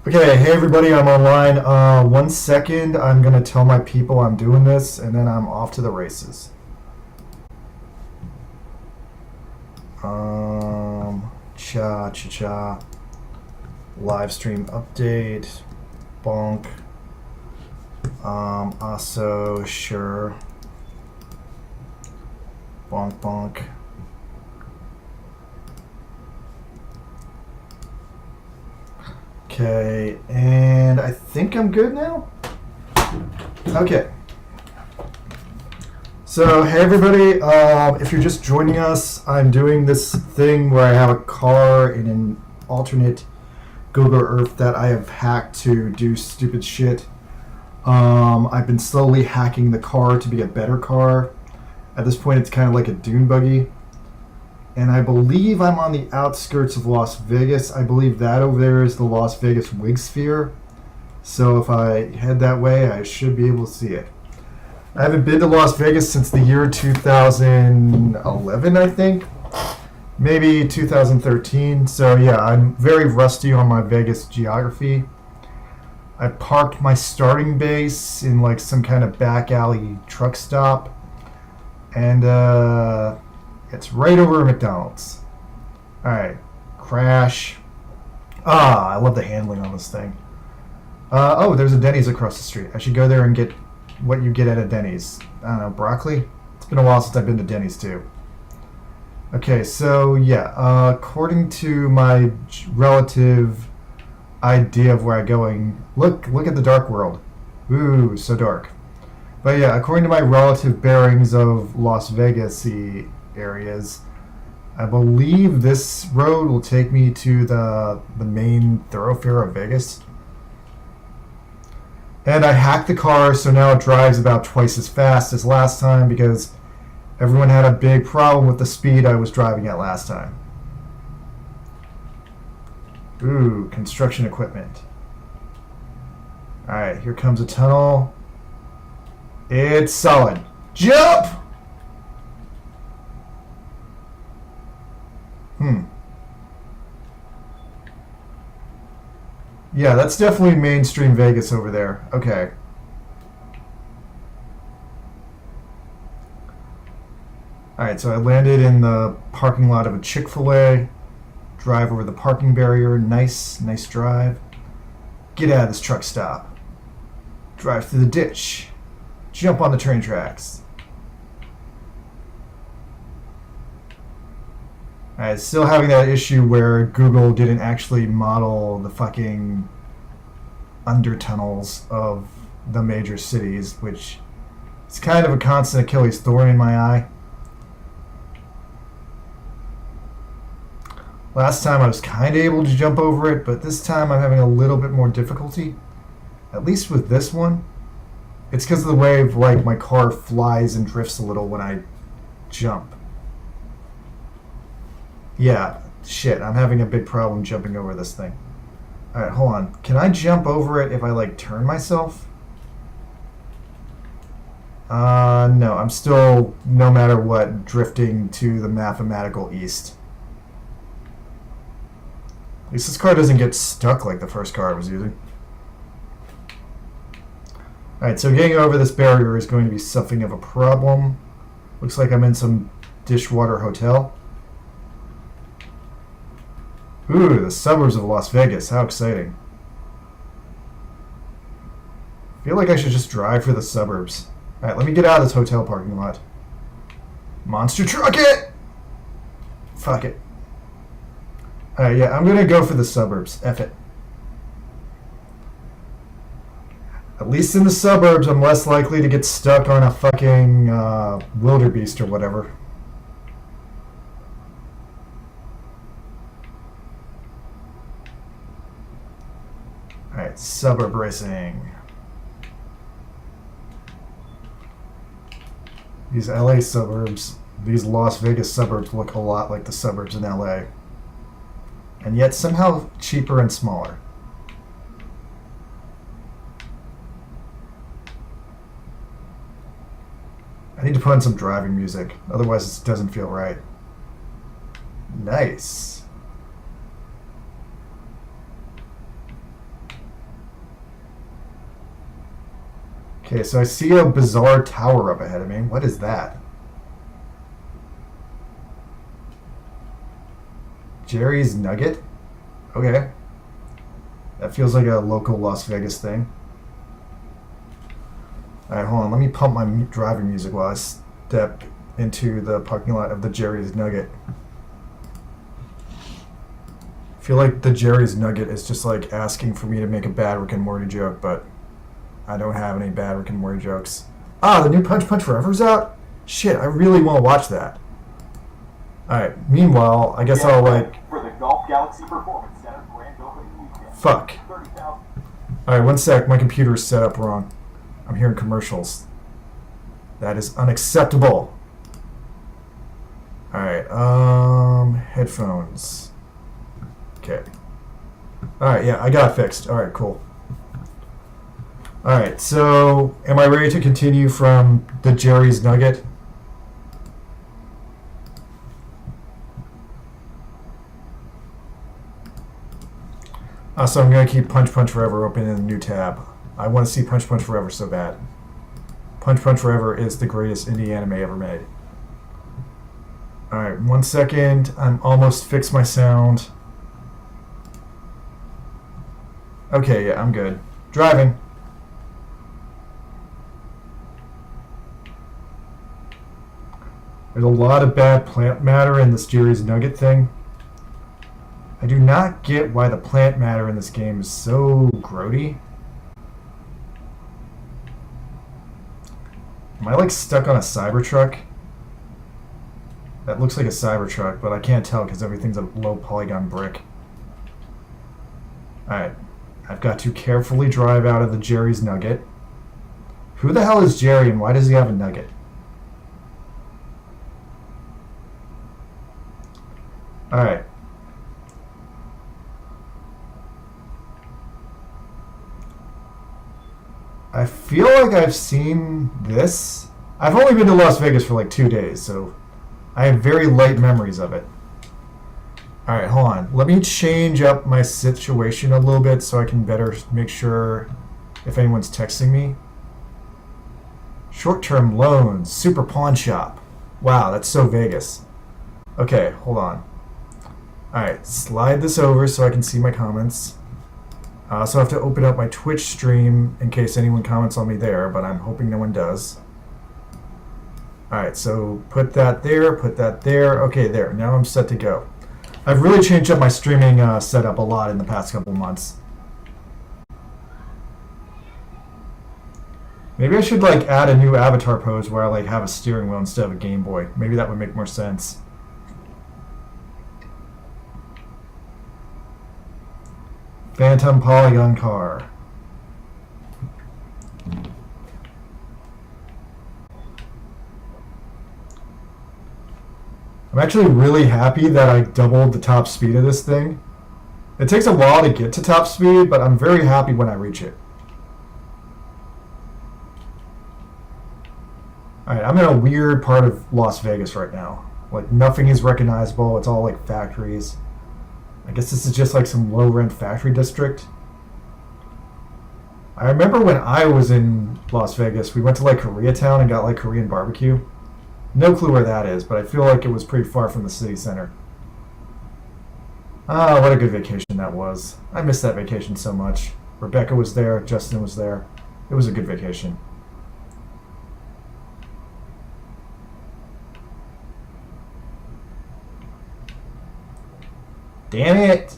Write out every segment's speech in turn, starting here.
Okay, hey everybody, I'm online. 1 second, I'm gonna tell my people I'm doing this, and then I'm off to the races. Cha cha cha. Live stream update. Bonk. Also, sure. Bonk bonk. Okay, and I think I'm good now? Okay. So, hey everybody, if you're just joining us, I'm doing this thing where I have a car in an alternate Google Earth that I have hacked to do stupid shit. I've been slowly hacking the car to be a better car. At this point, it's kind of like a dune buggy. And I believe I'm on the outskirts of Las Vegas. I believe that over there is the Las Vegas Wig Sphere. So if I head that way, I should be able to see it. I haven't been to Las Vegas since the year 2011, I think. Maybe 2013. So yeah, I'm very rusty on my Vegas geography. I parked my starting base in like some kind of back alley truck stop. And it's right over a McDonald's. Alright, crash. I love the handling on this thing. Oh, there's a Denny's across the street. I should go there and get what you get at a Denny's. I don't know, broccoli? It's been a while since I've been to Denny's too. Okay, so yeah, according to my relative idea of where I'm going, look at the dark world. Ooh, so dark. But yeah, according to my relative bearings of Las Vegas-y areas, I believe this road will take me to the main thoroughfare of Vegas. And I hacked the car, so now it drives about twice as fast as last time because everyone had a big problem with the speed I was driving at last time. Ooh, construction equipment. Alright, here comes a tunnel. It's solid. Jump! Yeah, that's definitely mainstream Vegas over there. Okay. Alright, so I landed in the parking lot of a Chick-fil-A. Drive over the parking barrier. Nice drive. Get out of this truck stop. Drive through the ditch. Jump on the train tracks. Alright, still having that issue where Google didn't actually model the fucking undertunnels of the major cities, which is kind of a constant Achilles thorn in my eye. Last time I was kind of able to jump over it, but this time I'm having a little bit more difficulty. At least with this one. It's because of the way like my car flies and drifts a little when I jump. Yeah, shit, I'm having a big problem jumping over this thing. Alright, hold on. Can I jump over it if I, like, turn myself? No, I'm still, no matter what, drifting to the mathematical east. At least this car doesn't get stuck like the first car I was using. Alright, so getting over this barrier is going to be something of a problem. Looks like I'm in some dishwater hotel. Ooh, the suburbs of Las Vegas. How exciting. I feel like I should just drive for the suburbs. Alright, let me get out of this hotel parking lot. Monster truck it! Fuck it. Alright, yeah, I'm gonna go for the suburbs. F it. At least in the suburbs, I'm less likely to get stuck on a fucking wildebeest or whatever. Alright, suburb racing. These LA suburbs, these Las Vegas suburbs look a lot like the suburbs in LA. And yet somehow cheaper and smaller. I need to put in some driving music, otherwise it doesn't feel right. Nice. Okay, so I see a bizarre tower up ahead of me. What is that? Jerry's Nugget? Okay. That feels like a local Las Vegas thing. Alright, hold on. Let me pump my driving music while I step into the parking lot of the Jerry's Nugget. I feel like the Jerry's Nugget is just like asking for me to make a bad Rick and Morty joke, but I don't have any bad Rick and Morty jokes. Ah, the new Punch Punch Forever's out? Shit, I really want to watch that. Alright, meanwhile, I guess I'll like... For the Golf Galaxy Performance Center grand opening weekend. Fuck. Alright, one sec, my computer is set up wrong. I'm hearing commercials. That is unacceptable. Alright, headphones. Okay. Alright, yeah, I got it fixed. Alright, cool. Alright, so am I ready to continue from the Jerry's Nugget? So I'm going to keep Punch Punch Forever open in a new tab. I want to see Punch Punch Forever so bad. Punch Punch Forever is the greatest indie anime ever made. Alright, 1 second. I'm almost fixed my sound. Okay, yeah, I'm good. Driving. There's a lot of bad plant matter in this Jerry's Nugget thing. I do not get why the plant matter in this game is so grody. Am I like stuck on a Cybertruck? That looks like a Cybertruck, but I can't tell because everything's a low polygon brick. Alright, I've got to carefully drive out of the Jerry's Nugget. Who the hell is Jerry and why does he have a nugget? Alright. I feel like I've seen this. I've only been to Las Vegas for like 2 days, so I have very light memories of it. Alright, hold on. Let me change up my situation a little bit so I can better make sure if anyone's texting me. Short-term loans, super pawn shop. Wow, that's so Vegas. Okay, hold on. Alright, slide this over so I can see my comments. I also have to open up my Twitch stream in case anyone comments on me there, but I'm hoping no one does. Alright, so put that there, put that there. Okay, there. Now I'm set to go. I've really changed up my streaming setup a lot in the past couple months. Maybe I should like add a new avatar pose where I like have a steering wheel instead of a Game Boy. Maybe that would make more sense. Phantom Polygon car. I'm actually really happy that I doubled the top speed of this thing. It takes a while to get to top speed, but I'm very happy when I reach it. Alright, I'm in a weird part of Las Vegas right now. Like, nothing is recognizable. It's all like factories. I guess this is just like some low-rent factory district. I remember when I was in Las Vegas, we went to like Koreatown and got like Korean barbecue. No clue where that is, but I feel like it was pretty far from the city center. Ah, what a good vacation that was. I missed that vacation so much. Rebecca was there, Justin was there. It was a good vacation. Damn it!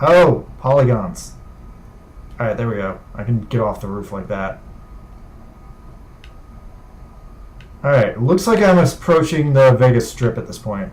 Oh, polygons. Alright, there we go. I can get off the roof like that. Alright, looks like I'm approaching the Vegas Strip at this point.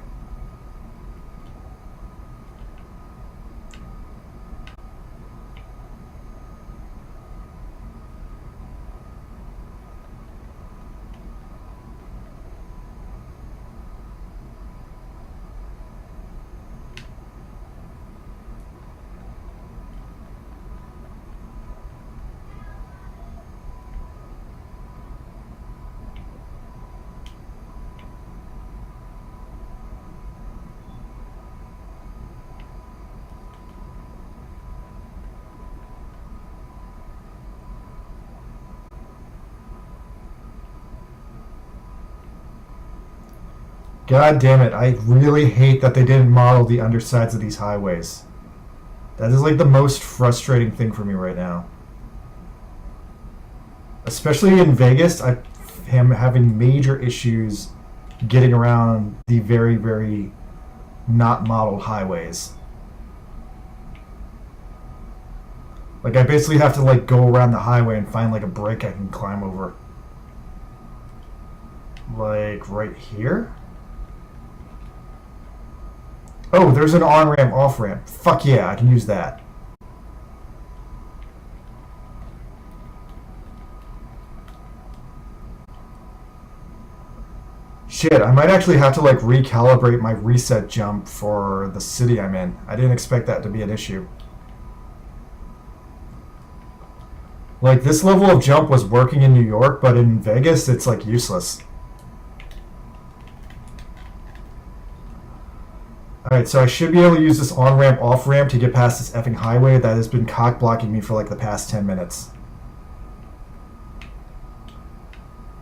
God damn it, I really hate that they didn't model the undersides of these highways. That is like the most frustrating thing for me right now. Especially in Vegas, I am having major issues getting around the very, very not modeled highways. Like I basically have to like go around the highway and find like a break I can climb over. Like right here? Oh, there's an on-ramp, off-ramp. Fuck yeah, I can use that. Shit, I might actually have to like recalibrate my reset jump for the city I'm in. I didn't expect that to be an issue. Like this level of jump was working in New York, but in Vegas it's like useless. Alright, so I should be able to use this on-ramp, off-ramp to get past this effing highway that has been cock-blocking me for like the past 10 minutes.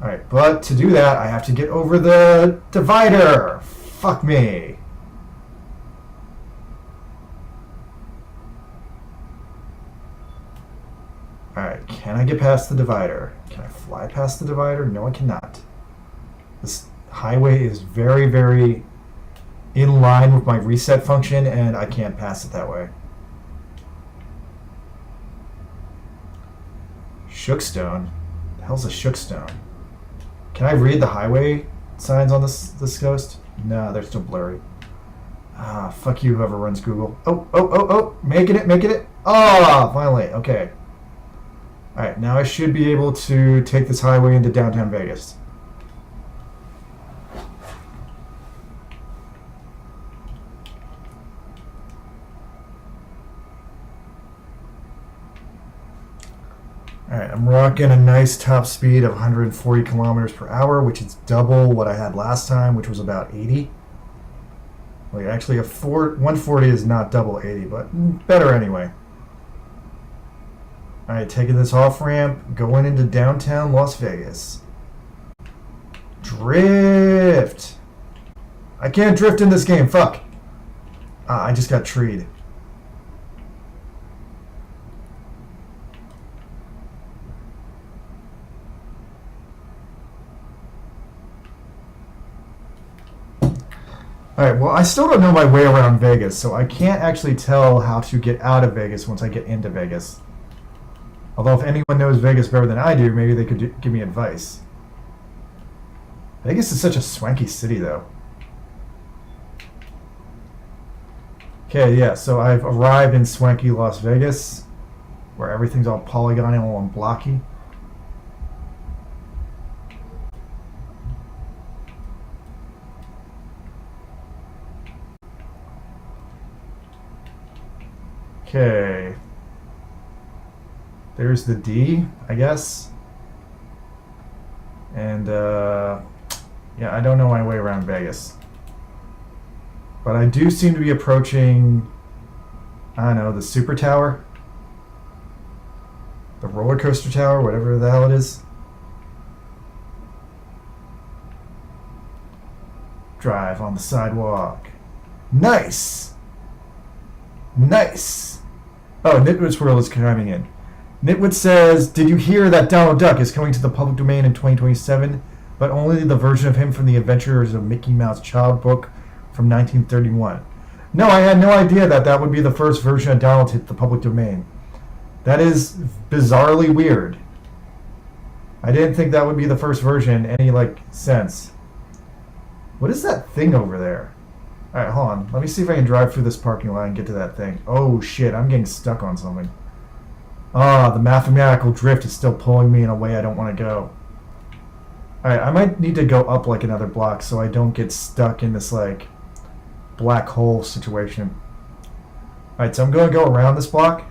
Alright, but to do that, I have to get over the divider! Fuck me! Alright, can I get past the divider? Can I fly past the divider? No, I cannot. This highway is very, very in line with my reset function, and I can't pass it that way. Shookstone? The hell's a shookstone? Can I read the highway signs on this coast? No, they're still blurry. Ah, fuck you, whoever runs Google. Oh, making it. Ah, finally, okay. Alright, now I should be able to take this highway into downtown Vegas. Alright, I'm rocking a nice top speed of 140 kilometers per hour, which is double what I had last time, which was about 80. Like, actually, 140 is not double 80, but better anyway. Alright, taking this off-ramp, going into downtown Las Vegas. Drift! I can't drift in this game, fuck! Ah, I just got treed. Alright, well, I still don't know my way around Vegas, so I can't actually tell how to get out of Vegas once I get into Vegas. Although if anyone knows Vegas better than I do, maybe they could give me advice. Vegas is such a swanky city, though. Okay, yeah, so I've arrived in swanky Las Vegas, where everything's all polygonal and blocky. Okay. There's the D, I guess. And, yeah, I don't know my way around Vegas. But I do seem to be approaching, I don't know, the Super Tower? The roller coaster tower, whatever the hell it is. Drive on the sidewalk. Nice! Nice! Oh, Nitwit's World is chiming in. Nitwit says, did you hear that Donald Duck is coming to the public domain in 2027, but only the version of him from the Adventures of Mickey Mouse Child book from 1931? No, I had no idea that that would be the first version of Donald hit the public domain. That is bizarrely weird. I didn't think that would be the first version in any, like, sense. What is that thing over there? Alright, hold on. Let me see if I can drive through this parking lot and get to that thing. Oh, shit, I'm getting stuck on something. Ah, the mathematical drift is still pulling me in a way I don't want to go. Alright, I might need to go up like another block so I don't get stuck in this, like, black hole situation. Alright, so I'm going to go around this block.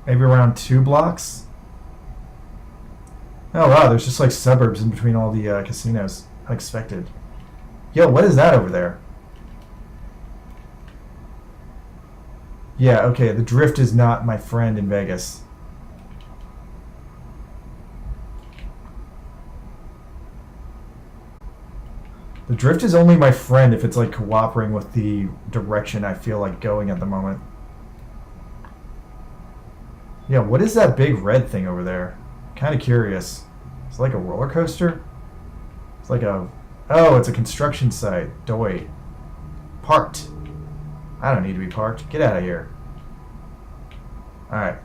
Maybe around 2 blocks. Oh, wow, there's just, like, suburbs in between all the casinos. Unexpected. Yo, what is that over there? Yeah, okay, the drift is not my friend in Vegas. The drift is only my friend if it's like cooperating with the direction I feel like going at the moment. Yeah, what is that big red thing over there? Kind of curious. It's like a roller coaster? It's like a... Oh, it's a construction site. Doi. Parked. I don't need to be parked. Get out of here. Alright.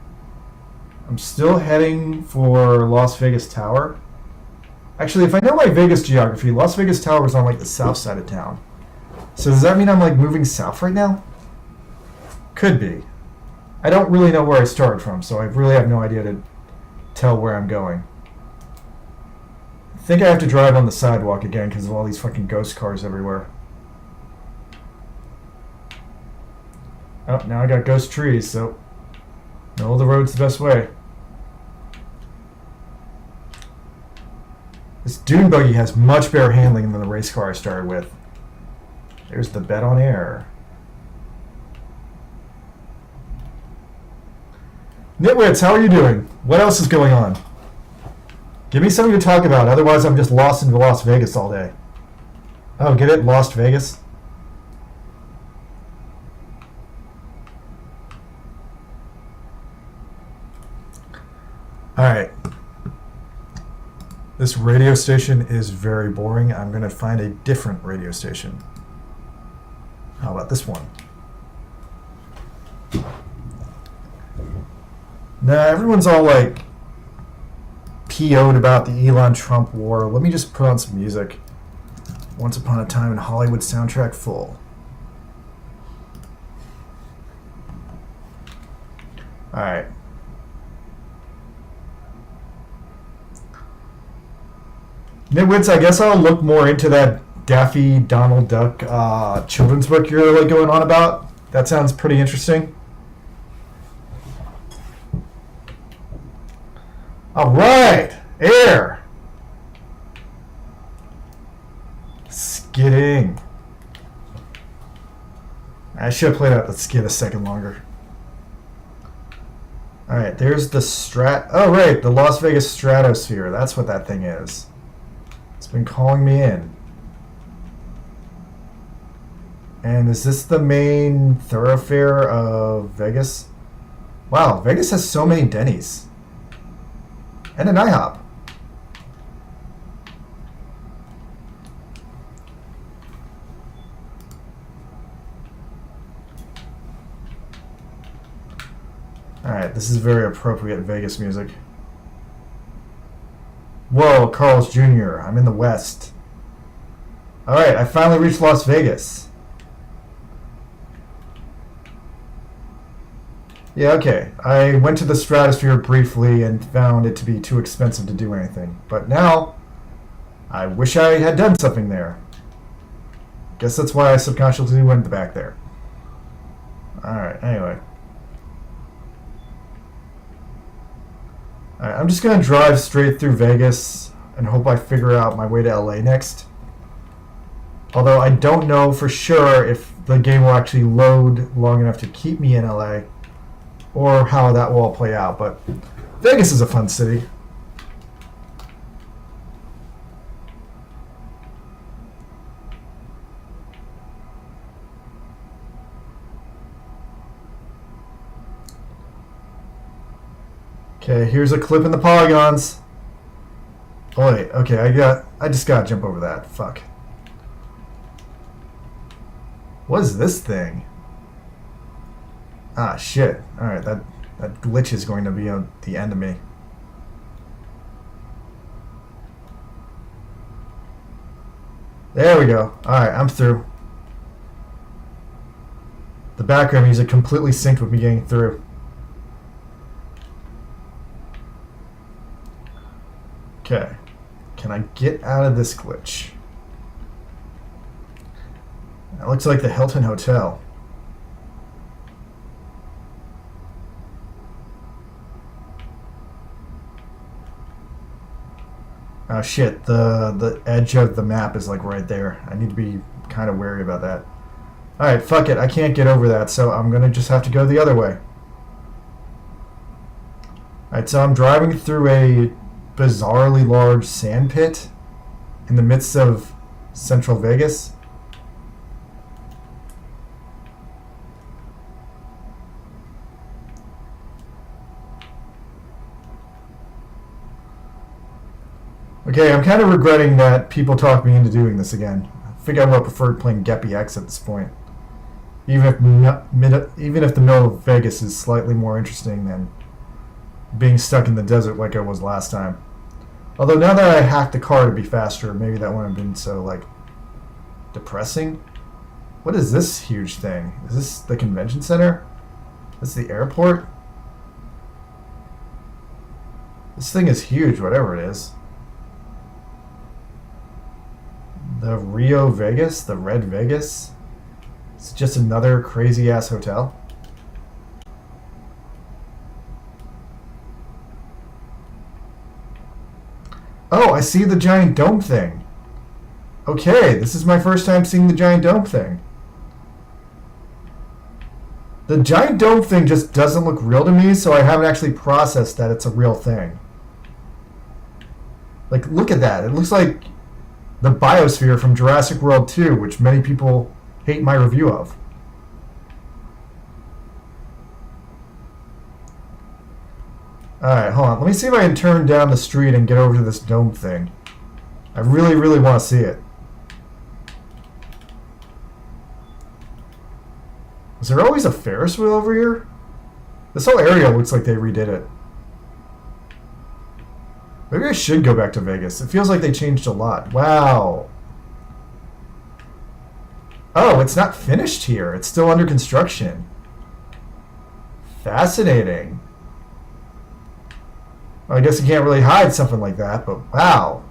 I'm still heading for Las Vegas Tower. Actually, if I know my Vegas geography, Las Vegas Tower is on like the south side of town. So does that mean I'm like moving south right now? Could be. I don't really know where I started from, so I really have no idea to tell where I'm going. I think I have to drive on the sidewalk again because of all these fucking ghost cars everywhere. Oh, now I got ghost trees, so middle of the road's the best way. This dune buggy has much better handling than the race car I started with. There's the bet on air. Nitwits, how are you doing? What else is going on? Give me something to talk about, otherwise I'm just lost into Las Vegas all day. Oh, get it? Lost Vegas? Alright. This radio station is very boring. I'm going to find a different radio station. How about this one? Nah, everyone's all like PO'd about the Elon Trump war. Let me just put on some music. Once Upon a Time in Hollywood soundtrack full. Alright. Nitwits, I guess I'll look more into that Daffy Donald Duck children's book you're like going on about. That sounds pretty interesting. Alright! Air! Skidding. I should have played out the skid a second longer. Alright, there's the Oh, right, the Las Vegas Stratosphere. That's what that thing is. It's been calling me in. And is this the main thoroughfare of Vegas? Wow, Vegas has so many Denny's. And an IHOP. Alright, this is very appropriate Vegas music. Whoa, Carl's Jr., I'm in the West. Alright, I finally reached Las Vegas. Yeah, okay. I went to the Stratosphere briefly and found it to be too expensive to do anything. But now, I wish I had done something there. Guess that's why I subconsciously went back there. Alright, anyway. Alright, I'm just going to drive straight through Vegas and hope I figure out my way to LA next. Although I don't know for sure if the game will actually load long enough to keep me in LA. Or how that will all play out, but Vegas is a fun city. Okay, here's a clip in the polygons. Oh wait, okay, I just gotta jump over that. Fuck. What is this thing? Ah, shit. Alright, that glitch is going to be at the end of me. There we go. Alright, I'm through. The background music completely synced with me getting through. Okay. Can I get out of this glitch? That looks like the Hilton Hotel. Oh shit, the edge of the map is like right there. I need to be kind of wary about that. Alright, fuck it. I can't get over that, so I'm gonna just have to go the other way. Alright, so I'm driving through a bizarrely large sand pit in the midst of Central Vegas. Okay, I'm kind of regretting that people talked me into doing this again. I think I would have preferred playing Geppy X at this point. Even if the middle of Vegas is slightly more interesting than being stuck in the desert like I was last time. Although now that I hacked the car to be faster, maybe that wouldn't have been so, like, depressing. What is this huge thing? Is this the convention center? This the airport? This thing is huge, whatever it is. The Rio Vegas? The Red Vegas? It's just another crazy-ass hotel. Oh, I see the giant dome thing. Okay, this is my first time seeing the giant dome thing. The giant dome thing just doesn't look real to me, so I haven't actually processed that it's a real thing. Like, look at that. It looks like the biosphere from Jurassic World 2, which many people hate my review of. Alright, hold on. Let me see if I can turn down the street and get over to this dome thing. I really, really want to see it. Is there always a Ferris wheel over here? This whole area looks like they redid it. Maybe I should go back to Vegas. It feels like they changed a lot. Wow. Oh, it's not finished here. It's still under construction. Fascinating. Well, I guess you can't really hide something like that, but wow.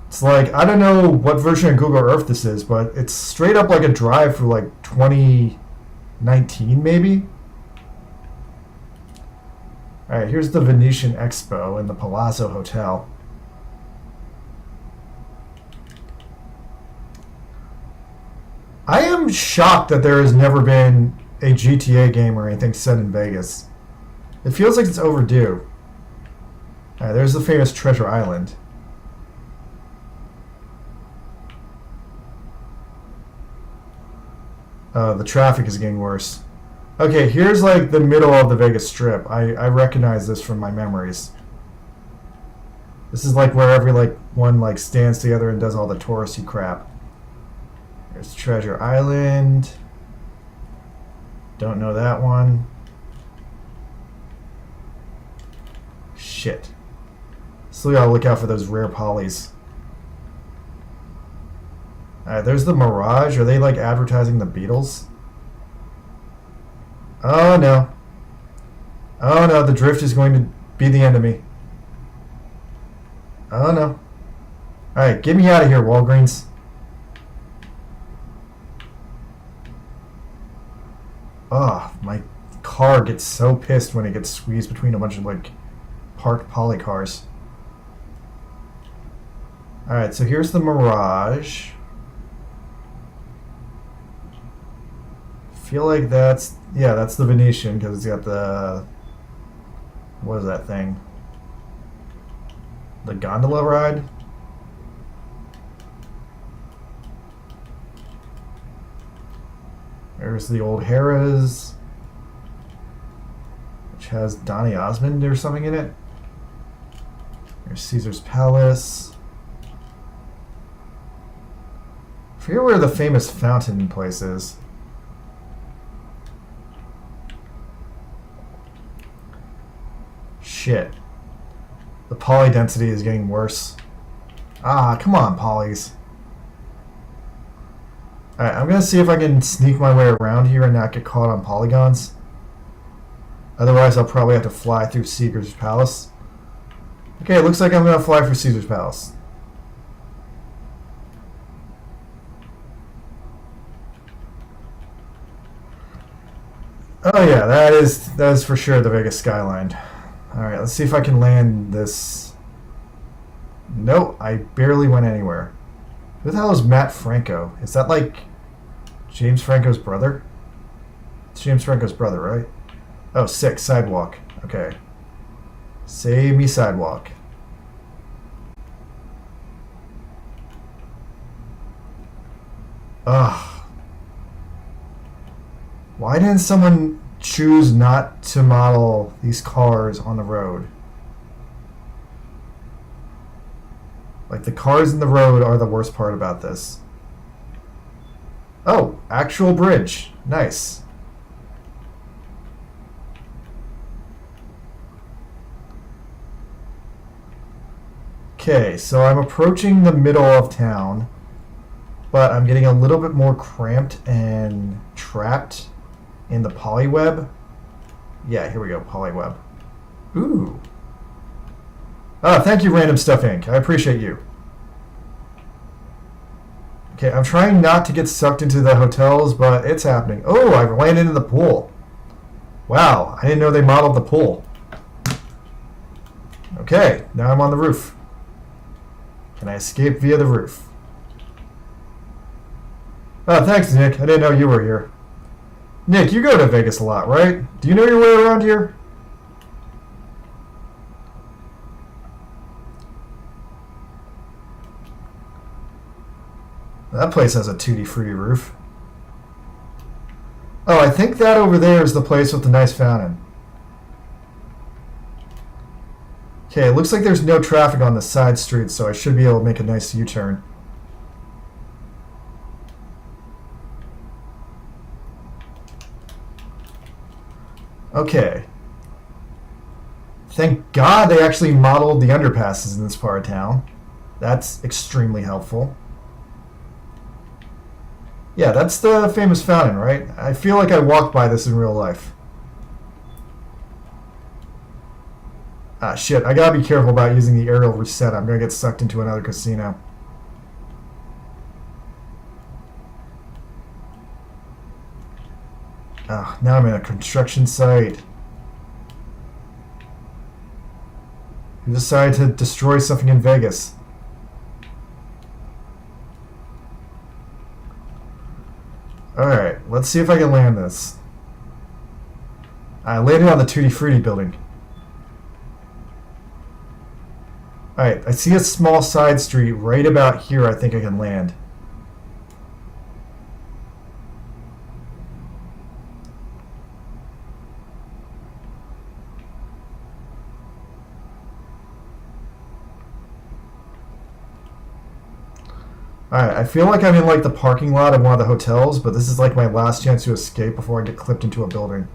It's like, I don't know what version of Google Earth this is, but it's straight up like a drive for like 2019 maybe? Alright, here's the Venetian Expo and the Palazzo Hotel. I am shocked that there has never been a GTA game or anything set in Vegas. It feels like it's overdue. Alright, there's the famous Treasure Island. The traffic is getting worse. Okay, here's like the middle of the Vegas Strip. I recognize this from my memories. This is like where every one like stands together and does all the touristy crap. There's Treasure Island. Don't know that one. Shit. So we gotta look out for those rare polys. Alright, there's the Mirage. Are they like advertising the Beatles? Oh no. Oh no, the drift is going to be the end of me. Oh no. Alright, get me out of here, Walgreens. Oh, my car gets so pissed when it gets squeezed between a bunch of like parked poly cars. Alright, so here's the Mirage. Feel like that's the Venetian because it's got the, what is that thing? The gondola ride? There's the old Harrah's, which has Donny Osmond or something in it. There's Caesar's Palace. I forget where the famous fountain place is. Shit. The poly density is getting worse. Ah, come on, polys. Alright, I'm gonna see if I can sneak my way around here and not get caught on polygons. Otherwise, I'll probably have to fly through Caesar's Palace. Okay, it looks like I'm gonna fly for Caesar's Palace. Oh yeah, that is for sure the Vegas skyline. Alright, let's see if I can land this. Nope, I barely went anywhere. Who the hell is Matt Franco? Is that like James Franco's brother? It's James Franco's brother, right? Oh, 6, sidewalk. Okay. Save me sidewalk. Ugh. Why didn't someone choose not to model these cars on the road? Like, the cars in the road are the worst part about this. Oh, actual bridge. Nice. Okay, so I'm approaching the middle of town, but I'm getting a little bit more cramped and trapped in the polyweb. Yeah, here we go, polyweb. Ooh. Oh, thank you, Random Stuff Inc. I appreciate you. Okay, I'm trying not to get sucked into the hotels, but it's happening. Oh, I've landed in the pool. Wow, I didn't know they modeled the pool. Okay, now I'm on the roof. Can I escape via the roof? Oh, thanks, Nick. I didn't know you were here. Nick, you go to Vegas a lot, right? Do you know your way around here? That place has a tutti-frutti roof. Oh, I think that over there is the place with the nice fountain. Okay, it looks like there's no traffic on the side streets, so I should be able to make a nice U-turn. Okay. Thank God they actually modeled the underpasses in this part of town. That's extremely helpful. Yeah, that's the famous fountain, right? I feel like I walked by this in real life. Ah, shit. I gotta be careful about using the aerial reset. I'm gonna get sucked into another casino. Ah, now I'm in a construction site. Who decided to destroy something in Vegas? Alright, let's see if I can land this. I landed on the Tutti Frutti building. Alright, I see a small side street right about here. I think I can land. Alright, I feel like I'm in like the parking lot of one of the hotels, but this is like my last chance to escape before I get clipped into a building.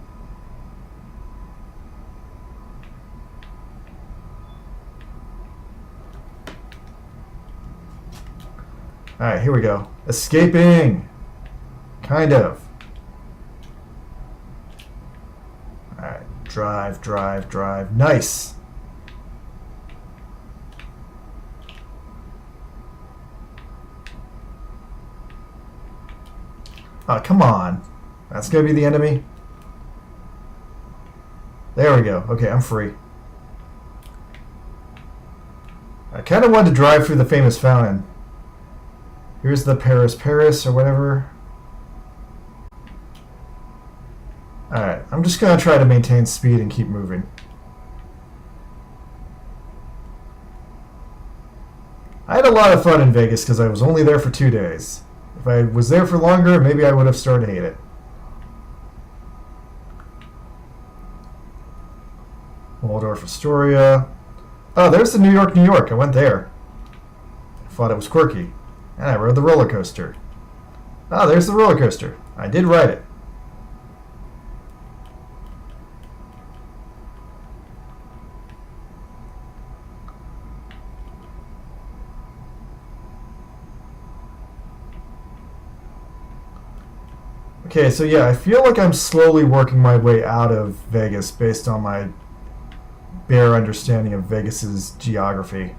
Alright, here we go. Escaping! Kind of. Alright, drive, drive, drive. Nice! Oh, come on. That's going to be the enemy? There we go. Okay, I'm free. I kind of wanted to drive through the famous fountain. Here's the Paris or whatever. Alright, I'm just going to try to maintain speed and keep moving. I had a lot of fun in Vegas because I was only there for 2 days. If I was there for longer, maybe I would have started to hate it. Waldorf Astoria. Oh, there's the New York, New York. I went there. I thought it was quirky. And I rode the roller coaster. Oh, there's the roller coaster. I did ride it. Okay, so yeah, I feel like I'm slowly working my way out of Vegas based on my bare understanding of Vegas's geography.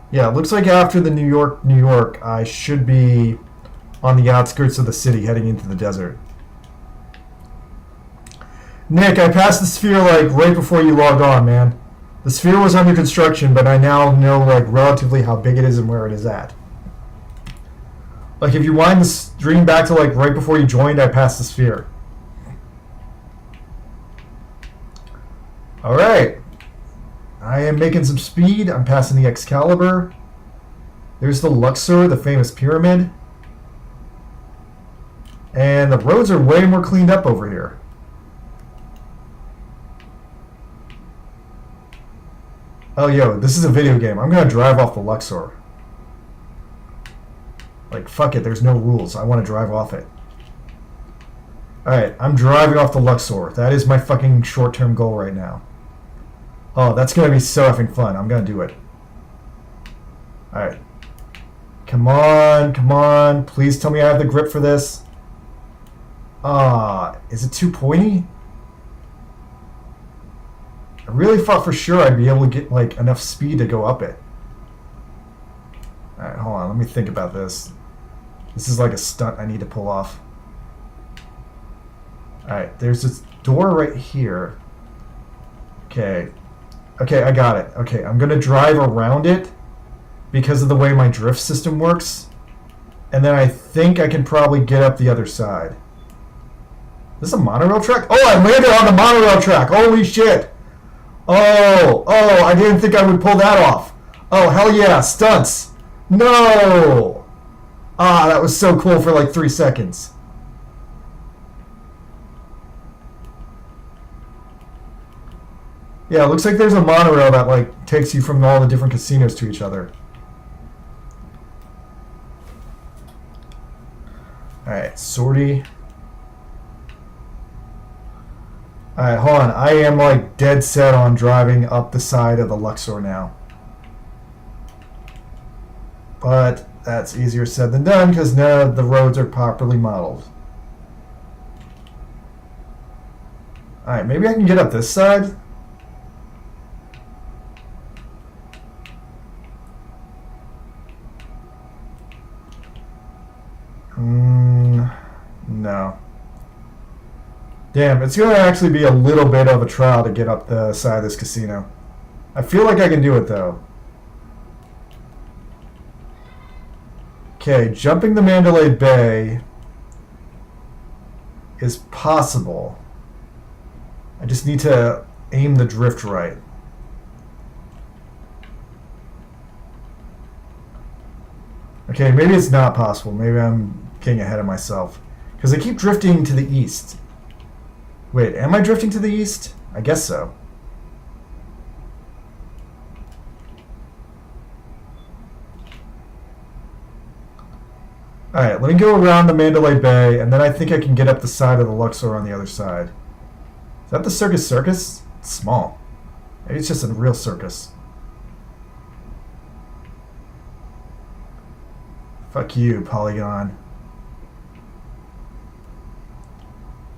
Yeah, it looks like after the New York, New York, I should be on the outskirts of the city heading into the desert. Nick, I passed the sphere like right before you logged on, man. The sphere was under construction, but I now know like relatively how big it is and where it is at. Like if you wind the stream back to like right before you joined, I passed the sphere. Alright. I am making some speed. I'm passing the Excalibur. There's the Luxor, the famous pyramid. And the roads are way more cleaned up over here. Oh, yo, this is a video game. I'm going to drive off the Luxor. Like, fuck it, there's no rules. I want to drive off it. Alright, I'm driving off the Luxor. That is my fucking short-term goal right now. Oh, that's going to be so effing fun. I'm going to do it. Alright. Come on, come on. Please tell me I have the grip for this. Is it too pointy? I really thought for sure I'd be able to get, like, enough speed to go up it. Alright, hold on. Let me think about this. This is like a stunt I need to pull off. Alright, there's this door right here. Okay. Okay, I got it. Okay, I'm going to drive around it because of the way my drift system works. And then I think I can probably get up the other side. Is this a monorail track? Oh, I landed on the monorail track. Holy shit. Oh, I didn't think I would pull that off. Oh, hell yeah, stunts. No. That was so cool for like 3 seconds. Yeah, it looks like there's a monorail that like takes you from all the different casinos to each other. Alright, sortie. Alright, hold on. I am like dead set on driving up the side of the Luxor now. But that's easier said than done because none of the roads are properly modeled. Alright, maybe I can get up this side? No. Damn, it's going to actually be a little bit of a trial to get up the side of this casino. I feel like I can do it, though. Okay, jumping the Mandalay Bay is possible. I just need to aim the drift right. Okay, maybe it's not possible. Maybe I'm getting ahead of myself. Because I keep drifting to the east. Wait, am I drifting to the east? I guess so. Alright, let me go around the Mandalay Bay, and then I think I can get up the side of the Luxor on the other side. Is that the Circus Circus? It's small. Maybe it's just a real circus. Fuck you, Polygon.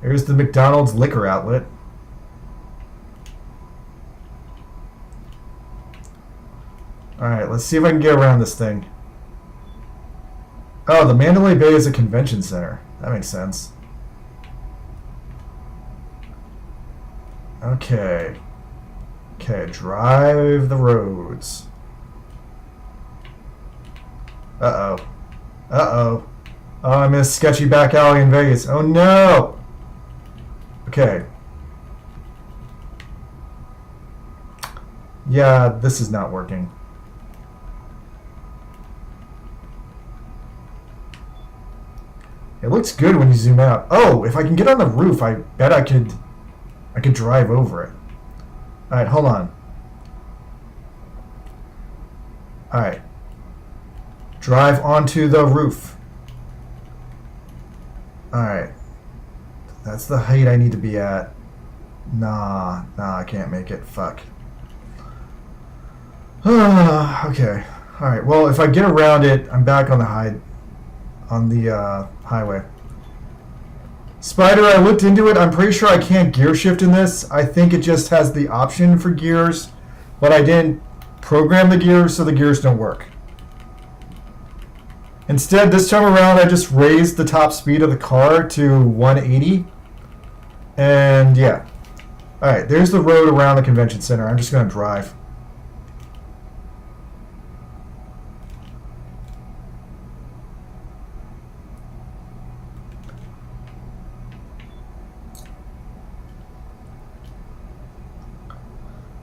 Here's the McDonald's liquor outlet. Alright, let's see if I can get around this thing. Oh, the Mandalay Bay is a convention center. That makes sense. Okay. Okay, drive the roads. Uh-oh. Uh-oh. Oh, I'm in a sketchy back alley in Vegas. Oh, no! Okay. Yeah, this is not working. It looks good when you zoom out. Oh, if I can get on the roof, I bet I could drive over it. All right, hold on. All right. Drive onto the roof. All right. That's the height I need to be at. Nah, I can't make it. Fuck. Okay. All right. Well, if I get around it, I'm back on the highway. Spider, I looked into it. I'm pretty sure I can't gear shift in this. I think it just has the option for gears, but I didn't program the gears, so the gears don't work. Instead, this time around, I just raised the top speed of the car to 180. And yeah. Alright, there's the road around the convention center. I'm just going to drive.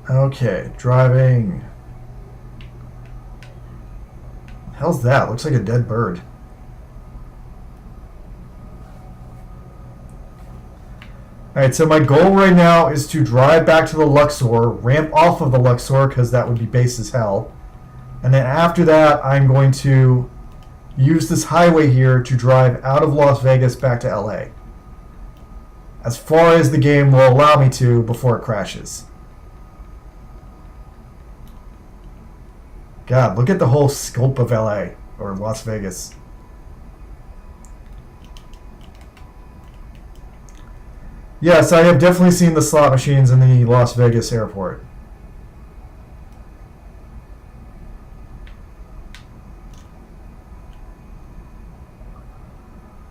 Okay, driving. Hell's that? Looks like a dead bird. Alright, so my goal right now is to drive back to the Luxor, ramp off of the Luxor because that would be base as hell. And then after that, I'm going to use this highway here to drive out of Las Vegas back to LA. As far as the game will allow me to before it crashes. God, look at the whole scope of LA, or Las Vegas. Yes, I have definitely seen the slot machines in the Las Vegas airport.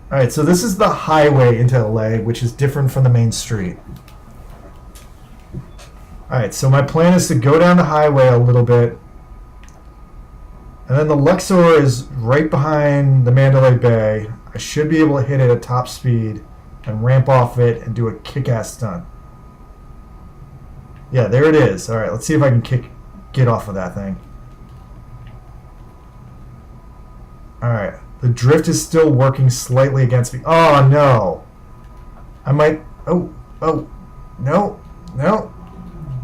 Alright, so this is the highway into LA, which is different from the main street. Alright, so my plan is to go down the highway a little bit. And then the Luxor is right behind the Mandalay Bay. I should be able to hit it at top speed and ramp off it and do a kick-ass stunt. Yeah, there it is. Alright, let's see if I can get off of that thing. Alright. The drift is still working slightly against me. Oh, no. I might... Oh, no, no.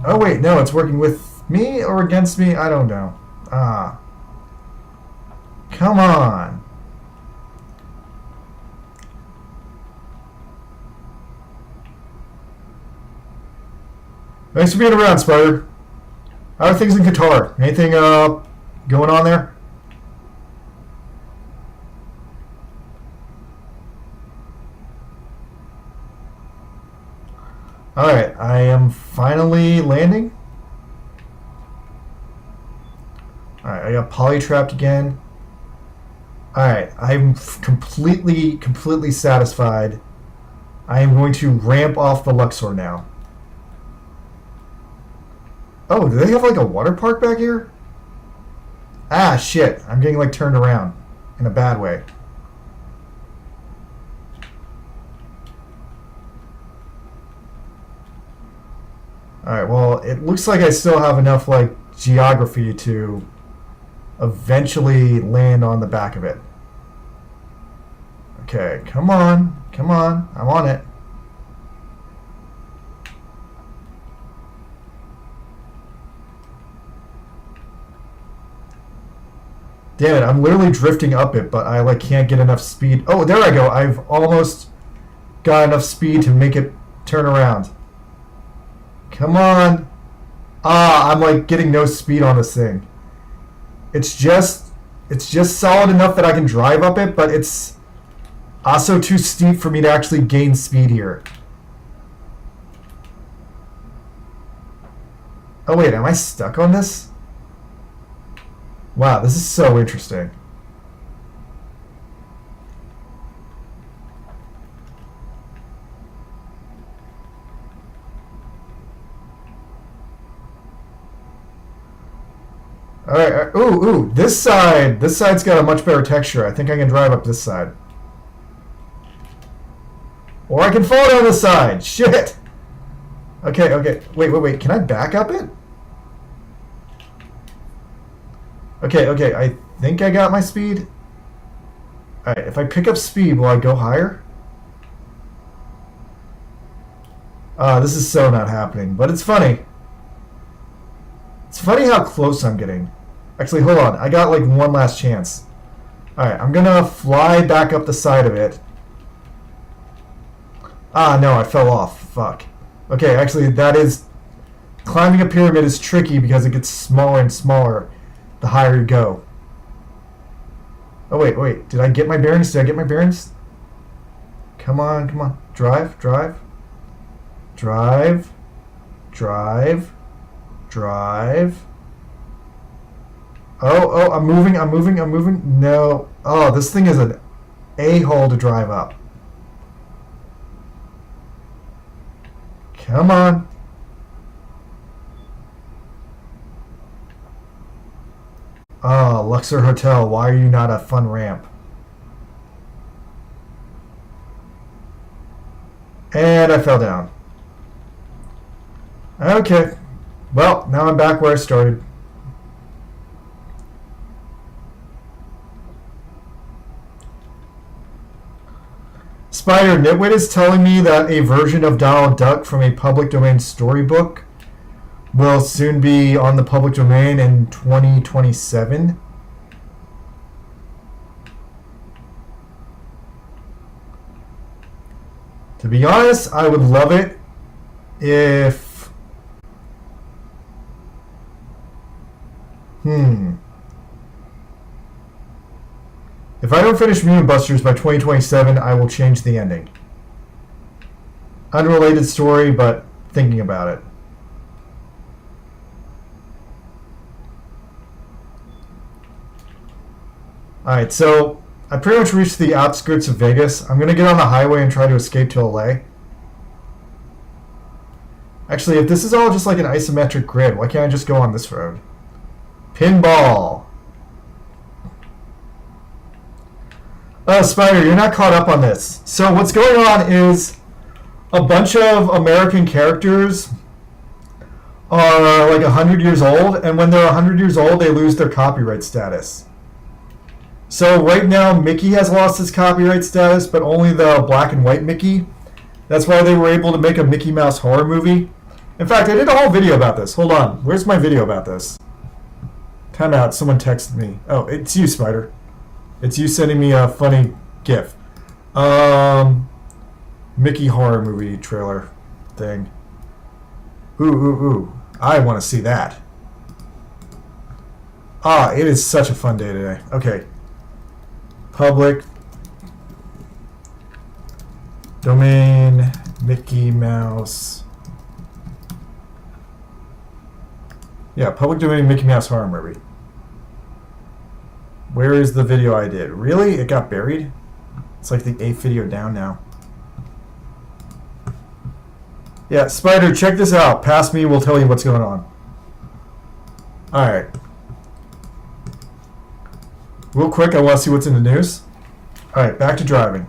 Oh, wait, no, it's working with me or against me? I don't know. Ah. Come on. Thanks for being around, Spider. How are things in Qatar? Anything going on there? Alright, I am finally landing. Alright, I got polytrapped again. Alright, I'm completely satisfied. I am going to ramp off the Luxor now. Oh, do they have like a water park back here? Ah, shit. I'm getting like turned around in a bad way. Alright, well, it looks like I still have enough, like, geography to eventually land on the back of it. Okay, come on. Come on. I'm on it. Damn it, I'm literally drifting up it, but I, like, can't get enough speed. Oh, there I go. I've almost got enough speed to make it turn around. Come on. Ah, I'm like getting no speed on this thing. It's just solid enough that I can drive up it, but it's also too steep for me to actually gain speed here. Oh wait, am I stuck on this? Wow, this is so interesting. Alright, ooh, this side's got a much better texture. I think I can drive up this side. Or I can fall down this side. Shit! Okay, wait, can I back up it? Okay, I think I got my speed. Alright, if I pick up speed, will I go higher? This is so not happening, but it's funny. It's funny how close I'm getting. Actually, hold on. I got like one last chance. Alright, I'm gonna fly back up the side of it. Ah, no, I fell off. Fuck. Okay, actually, that is... Climbing a pyramid is tricky because it gets smaller and smaller the higher you go. Oh, wait. Did I get my bearings? Come on. Drive. Oh, I'm moving. No. Oh, this thing is an a-hole to drive up. Come on. Oh, Luxor Hotel, why are you not a fun ramp? And I fell down. Okay. Well, now I'm back where I started. Spider Nitwit is telling me that a version of Donald Duck from a public domain storybook will soon be on the public domain in 2027. To be honest, I would love it if... If I don't finish Moon Busters by 2027, I will change the ending. Unrelated story, but thinking about it. Alright, so I pretty much reached the outskirts of Vegas. I'm going to get on the highway and try to escape to LA. Actually, if this is all just like an isometric grid, why can't I just go on this road? Pinball! Oh, Spider, you're not caught up on this. So what's going on is a bunch of American characters are like 100 years old, and when they're 100 years old, they lose their copyright status. So right now, Mickey has lost his copyright status, but only the black and white Mickey. That's why they were able to make a Mickey Mouse horror movie. In fact, I did a whole video about this. Hold on. Where's my video about this? Time out. Someone texted me. Oh, it's you, Spider. It's you sending me a funny GIF. Mickey horror movie trailer thing. Ooh. I want to see that. Ah, it is such a fun day today. Okay. Public domain Mickey Mouse. Yeah, public domain Mickey Mouse horror movie. Where is the video I did? Really? It got buried? It's like the 8th video down now. Yeah, Spider, check this out. Past me, we'll tell you what's going on. Alright. Real quick, I want to see what's in the news. Alright, back to driving.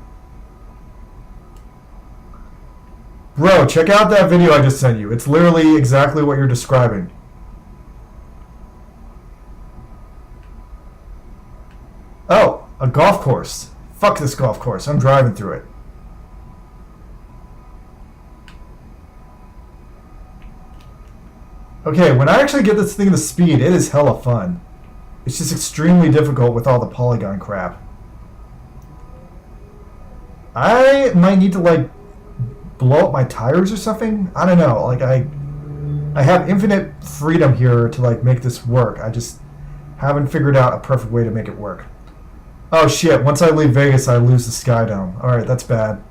Bro, check out that video I just sent you. It's literally exactly what you're describing. Oh, a golf course. Fuck this golf course. I'm driving through it. Okay, when I actually get this thing to speed, it is hella fun. It's just extremely difficult with all the polygon crap. I might need to, like, blow up my tires or something. I don't know. Like, I have infinite freedom here to, like, make this work. I just haven't figured out a perfect way to make it work. Oh shit, once I leave Vegas, I lose the Sky Dome. Alright, that's bad.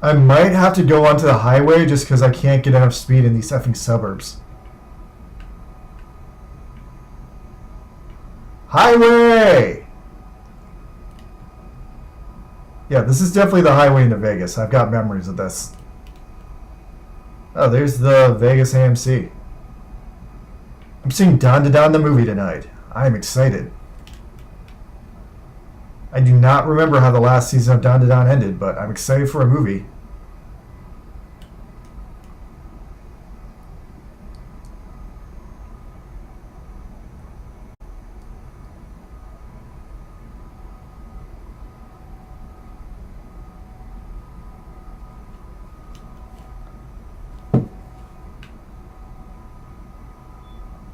I might have to go onto the highway just because I can't get enough speed in these effing suburbs. Highway! Yeah, this is definitely the highway into Vegas. I've got memories of this. Oh, there's the Vegas AMC. I'm seeing Don to Don the movie tonight. I'm excited. I do not remember how the last season of Don to Don ended, but I'm excited for a movie.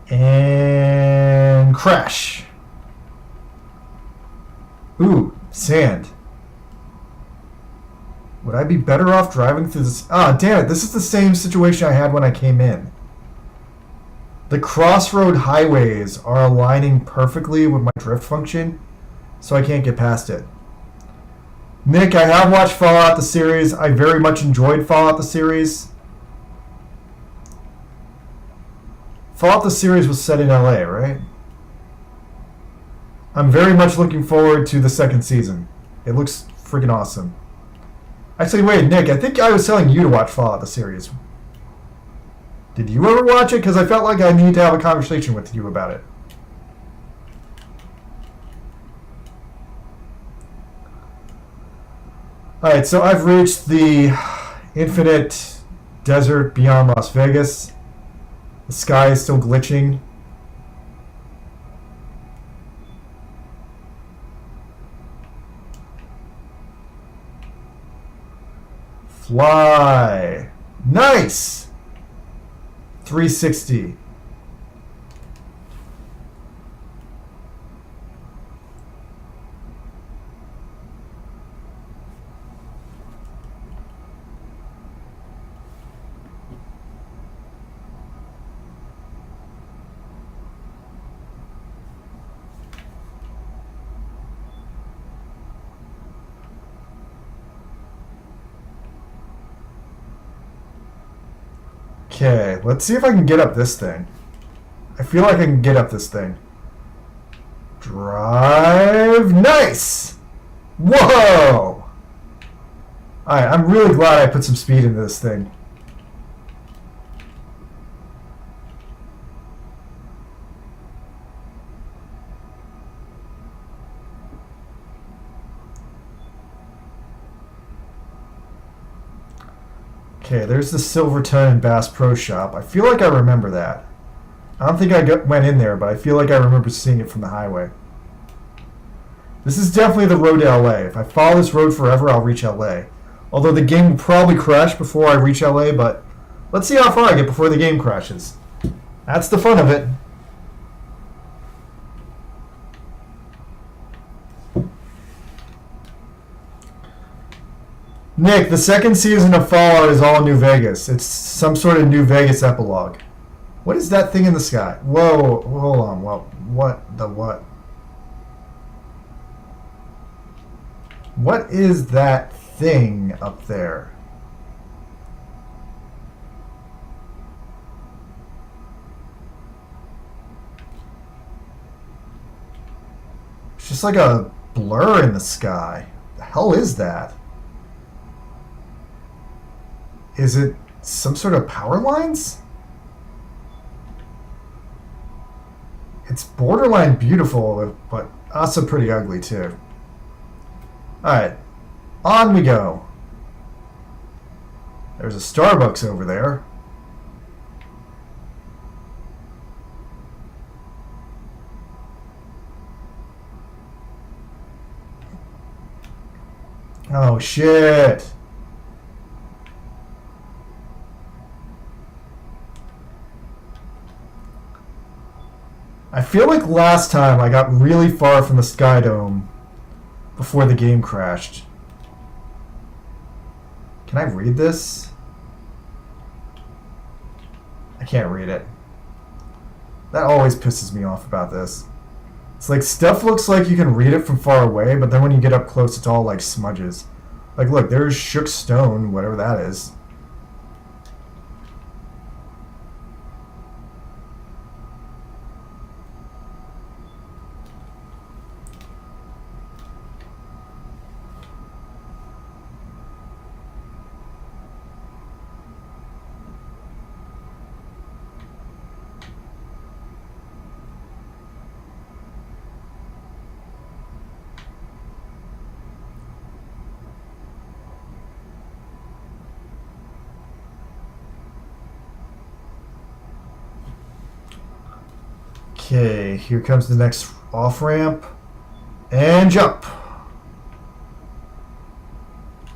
And crash. Ooh, sand. Would I be better off driving through this? Ah, damn it. This is the same situation I had when I came in. The crossroad highways are aligning perfectly with my drift function, so I can't get past it. Nick, I have watched Fallout the series. I very much enjoyed Fallout the series. Fallout the series was set in LA, right? I'm very much looking forward to the second season. It looks freaking awesome. Actually, wait, Nick, I think I was telling you to watch Fallout the series. Did you ever watch it? Because I felt like I need to have a conversation with you about it. Alright, so I've reached the infinite desert beyond Las Vegas. The sky is still glitching. Fly. Nice! 360. Okay, let's see if I can get up this thing. I feel like I can get up this thing. Drive. Nice! Whoa! Alright, I'm really glad I put some speed into this thing. Okay, there's the Silverton and Bass Pro Shop. I feel like I remember that. I don't think I went in there, but I feel like I remember seeing it from the highway. This is definitely the road to LA. If I follow this road forever, I'll reach LA. Although the game will probably crash before I reach LA, but let's see how far I get before the game crashes. That's the fun of it. Nick, the second season of Fallout is all New Vegas. It's some sort of New Vegas epilogue. What is that thing in the sky? Whoa, hold on. Well, what the what? What is that thing up there? It's just like a blur in the sky. The hell is that? Is it some sort of power lines? It's borderline beautiful, but also pretty ugly too. Alright, on we go. There's a Starbucks over there. Oh shit. I feel like last time I got really far from the Sky Dome before the game crashed. Can I read this? I can't read it. That always pisses me off about this. It's like stuff looks like you can read it from far away, but then when you get up close, it's all like smudges. Like, look, there's shook stone, whatever that is. Okay, here comes the next off-ramp. And jump.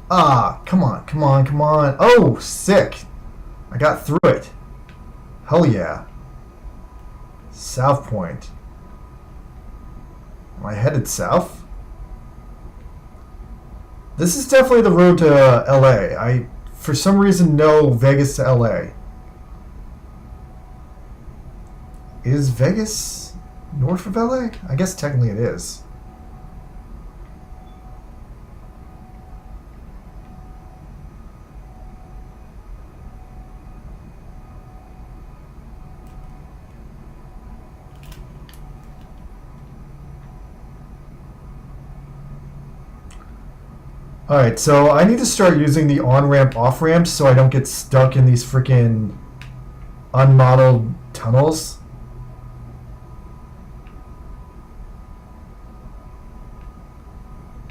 Ah, come on, come on, come on. Oh, sick. I got through it. Hell yeah. South Point. Am I headed south? This is definitely the road to LA. I, for some reason, know Vegas to LA. Is Vegas north of LA? I guess technically it is. Alright, so I need to start using the on-ramp, off-ramp so I don't get stuck in these freaking unmodeled tunnels.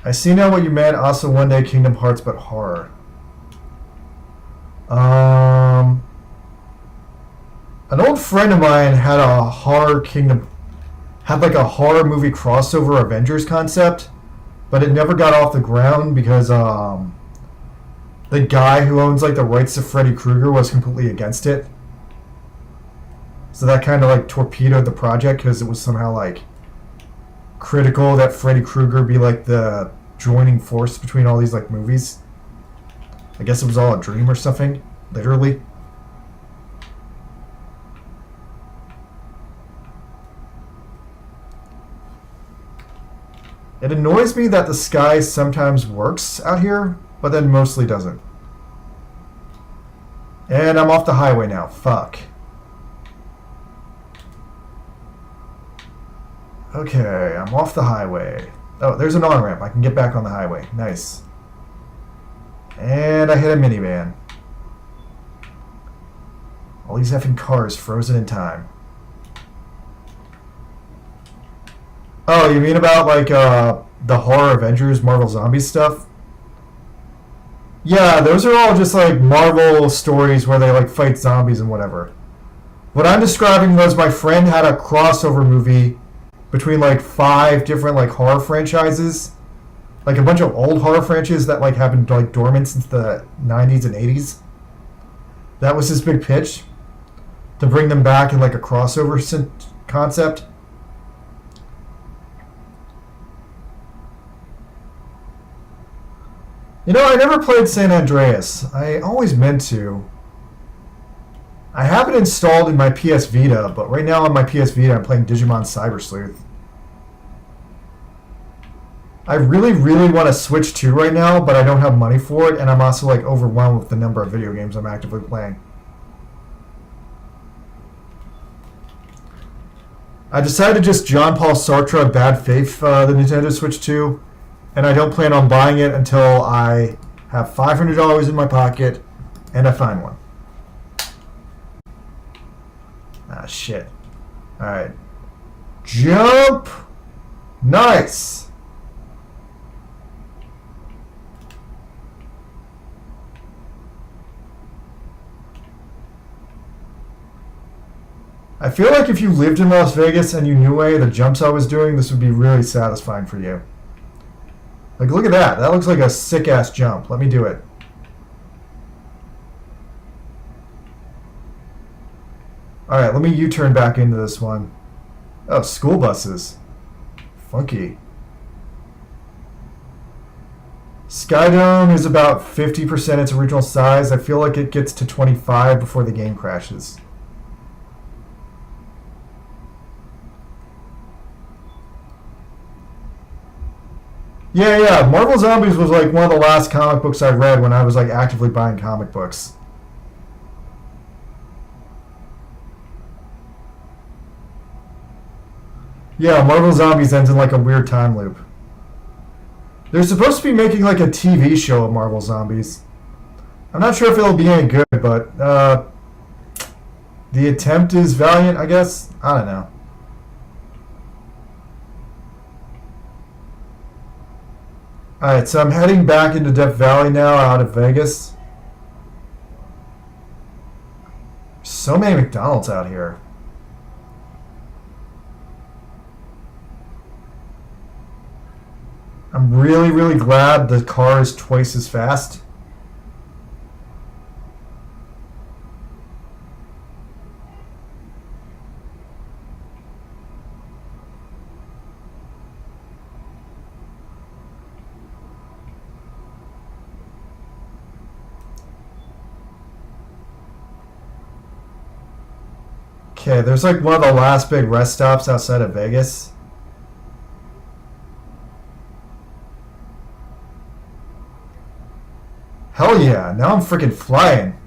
I see now what you meant. Also, one day Kingdom Hearts, but horror. An old friend of mine had a like a horror movie crossover Avengers concept, but it never got off the ground because the guy who owns like the rights to Freddy Krueger was completely against it. So that kind of like torpedoed the project because it was somehow like critical that Freddy Krueger be like the joining force between all these like movies. I guess it was all a dream or something, literally. It annoys me that the sky sometimes works out here, but then mostly doesn't. And I'm off the highway now. Fuck. Okay, I'm off the highway. Oh, there's an on-ramp. I can get back on the highway. Nice. And I hit a minivan. All these effing cars frozen in time. Oh, you mean about like the horror Avengers Marvel Zombies stuff? Yeah, those are all just like Marvel stories where they like fight zombies and whatever. What I'm describing was my friend had a crossover movie between like 5 different like horror franchises, like a bunch of old horror franchises that like have been like dormant since the 90s and 80s. That was his big pitch, to bring them back in like a crossover concept. You know, I never played San Andreas. I always meant to. I have it installed in my PS Vita, but right now on my PS Vita I'm playing Digimon Cyber Sleuth. I really, really want to Switch 2 right now, but I don't have money for it, and I'm also like overwhelmed with the number of video games I'm actively playing. I decided to just John Paul Sartre bad faith the Nintendo Switch 2, and I don't plan on buying it until I have $500 in my pocket and I find one. Ah, shit. Alright. Jump! Nice! I feel like if you lived in Las Vegas and you knew any of the jumps I was doing, this would be really satisfying for you. Like, look at that. That looks like a sick-ass jump. Let me do it. Alright, let me U-turn back into this one. Oh, school buses. Funky. Skydome is about 50% its original size. I feel like it gets to 25 before the game crashes. Yeah. Marvel Zombies was like one of the last comic books I read when I was like actively buying comic books. Yeah, Marvel Zombies ends in like a weird time loop. They're supposed to be making like a TV show of Marvel Zombies. I'm not sure if it'll be any good, but the attempt is valiant, I guess. I don't know. Alright, so I'm heading back into Death Valley now out of Vegas. So many McDonald's out here. I'm really, really glad the car is twice as fast. Okay, there's like one of the last big rest stops outside of Vegas. Hell yeah, now I'm freaking flying.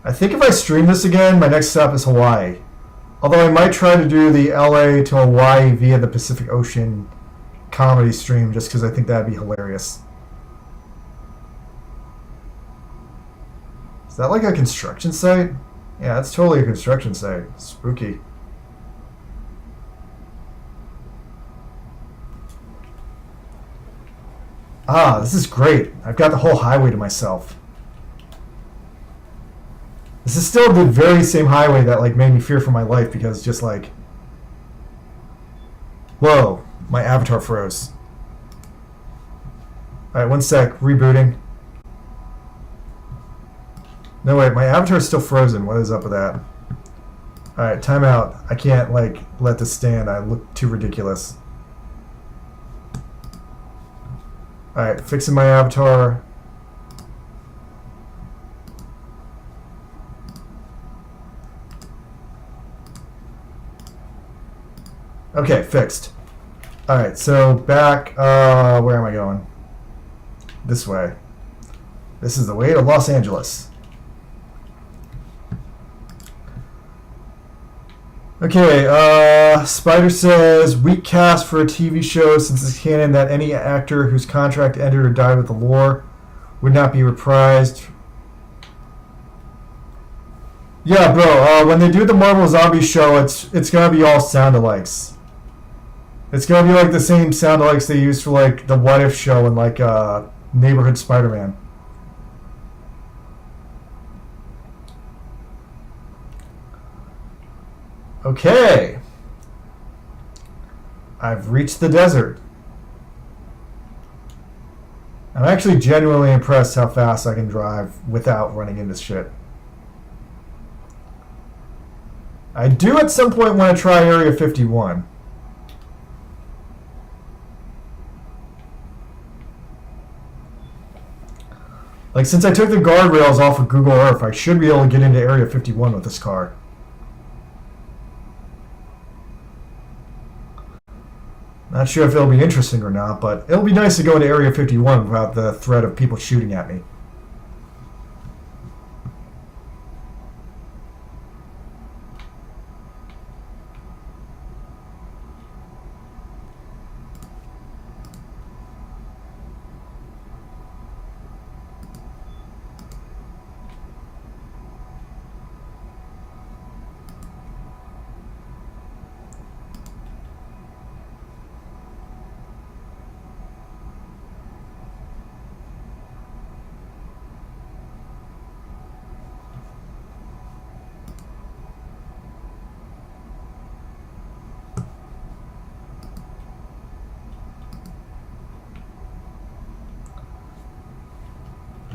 I think if I stream this again, my next stop is Hawaii. Although I might try to do the LA to Hawaii via the Pacific Ocean comedy stream just because I think that'd be hilarious. Is that like a construction site? Yeah, it's totally a construction site. Spooky. Ah, this is great. I've got the whole highway to myself. This is still the very same highway that like made me fear for my life because just like, whoa, my avatar froze. All right, one sec, rebooting. No wait, my avatar is still frozen. What is up with that? All right, timeout. I can't like let this stand. I look too ridiculous. All right, fixing my avatar. Okay, fixed. All right, so back. Where am I going? This way. This is the way to Los Angeles. Okay, Spider says, weak cast for a TV show since it's canon that any actor whose contract ended or died with the lore would not be reprised. Yeah, bro, when they do the Marvel Zombie show, it's gonna be all sound-alikes. It's gonna be like the same sound-alikes they used for like the What If show and like Neighborhood Spider-Man. Okay. I've reached the desert. I'm actually genuinely impressed how fast I can drive without running into shit. I do at some point want to try Area 51. Like, since I took the guardrails off of Google Earth, I should be able to get into Area 51 with this car. Not sure if it'll be interesting or not, but it'll be nice to go into Area 51 without the threat of people shooting at me.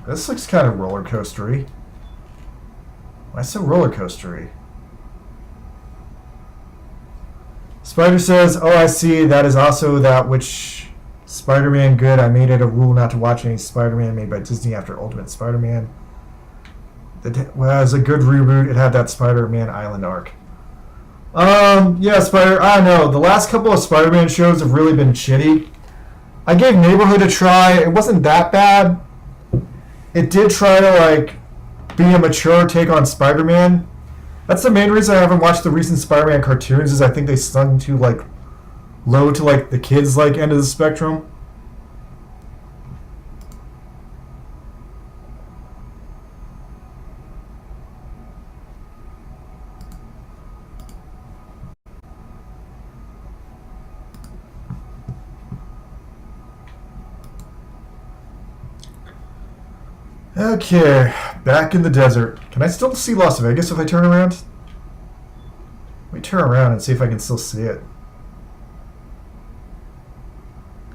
This looks kind of roller coastery. Why so roller coastery? Spider says, oh, I see. That is also that which Spider-Man good. I made it a rule not to watch any Spider-Man made by Disney after Ultimate Spider-Man. Well, as a good reboot, it had that Spider-Man Island arc. Yeah, Spider. I don't know. The last couple of Spider-Man shows have really been shitty. I gave Neighborhood a try. It wasn't that bad. It did try to like be a mature take on Spider-Man. That's the main reason I haven't watched the recent Spider-Man cartoons. Is I think they sung too like low to like the kids like end of the spectrum. Okay, back in the desert. Can I still see Las Vegas if I turn around? Let me turn around and see if I can still see it.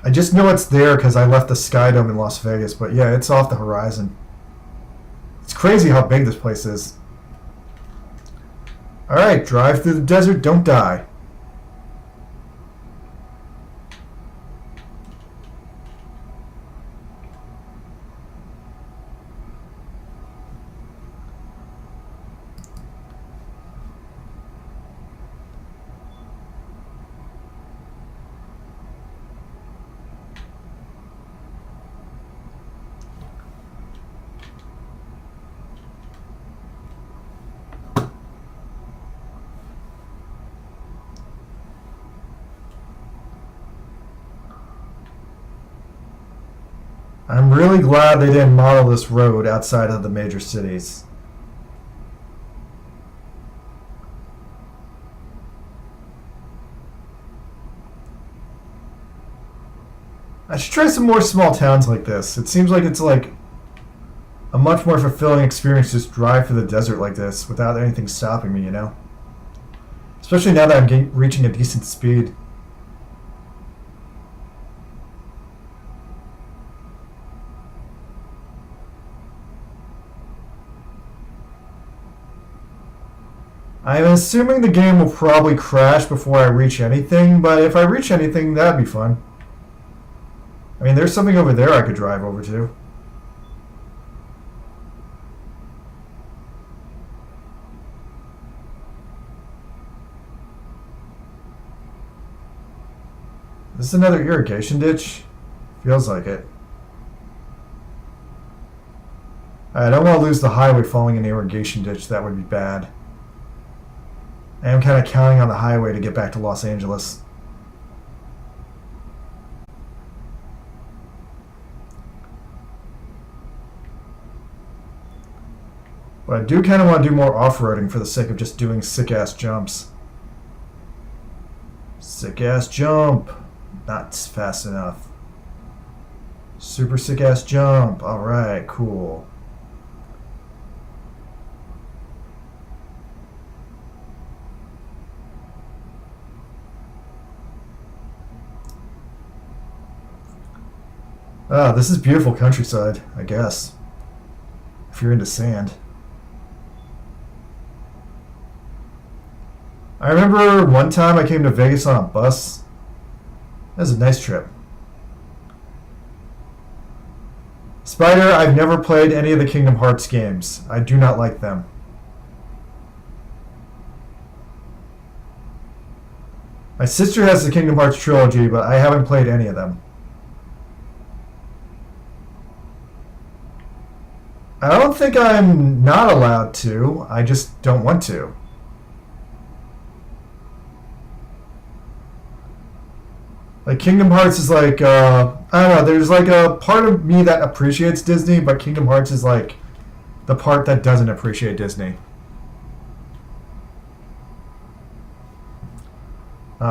I just know it's there because I left the Sky Dome in Las Vegas, but yeah, it's off the horizon. It's crazy how big this place is. Alright, drive through the desert, don't die. I'm really glad they didn't model this road outside of the major cities. I should try some more small towns like this. It seems like it's like a much more fulfilling experience to just drive through the desert like this without anything stopping me, you know? Especially now that I'm reaching a decent speed. I'm assuming the game will probably crash before I reach anything, but if I reach anything, that'd be fun. I mean, there's something over there I could drive over to. This is another irrigation ditch? Feels like it. I don't want to lose the highway falling in the irrigation ditch. That would be bad. I am kind of counting on the highway to get back to Los Angeles. But I do kind of want to do more off-roading for the sake of just doing sick-ass jumps. Sick-ass jump. Not fast enough. Super sick-ass jump. Alright, cool. Ah, this is beautiful countryside, I guess. If you're into sand. I remember one time I came to Vegas on a bus. That was a nice trip. Spider, I've never played any of the Kingdom Hearts games. I do not like them. My sister has the Kingdom Hearts trilogy, but I haven't played any of them. I don't think I'm not allowed to. I just don't want to. Like, Kingdom Hearts is like, I don't know, there's like a part of me that appreciates Disney, but Kingdom Hearts is like the part that doesn't appreciate Disney.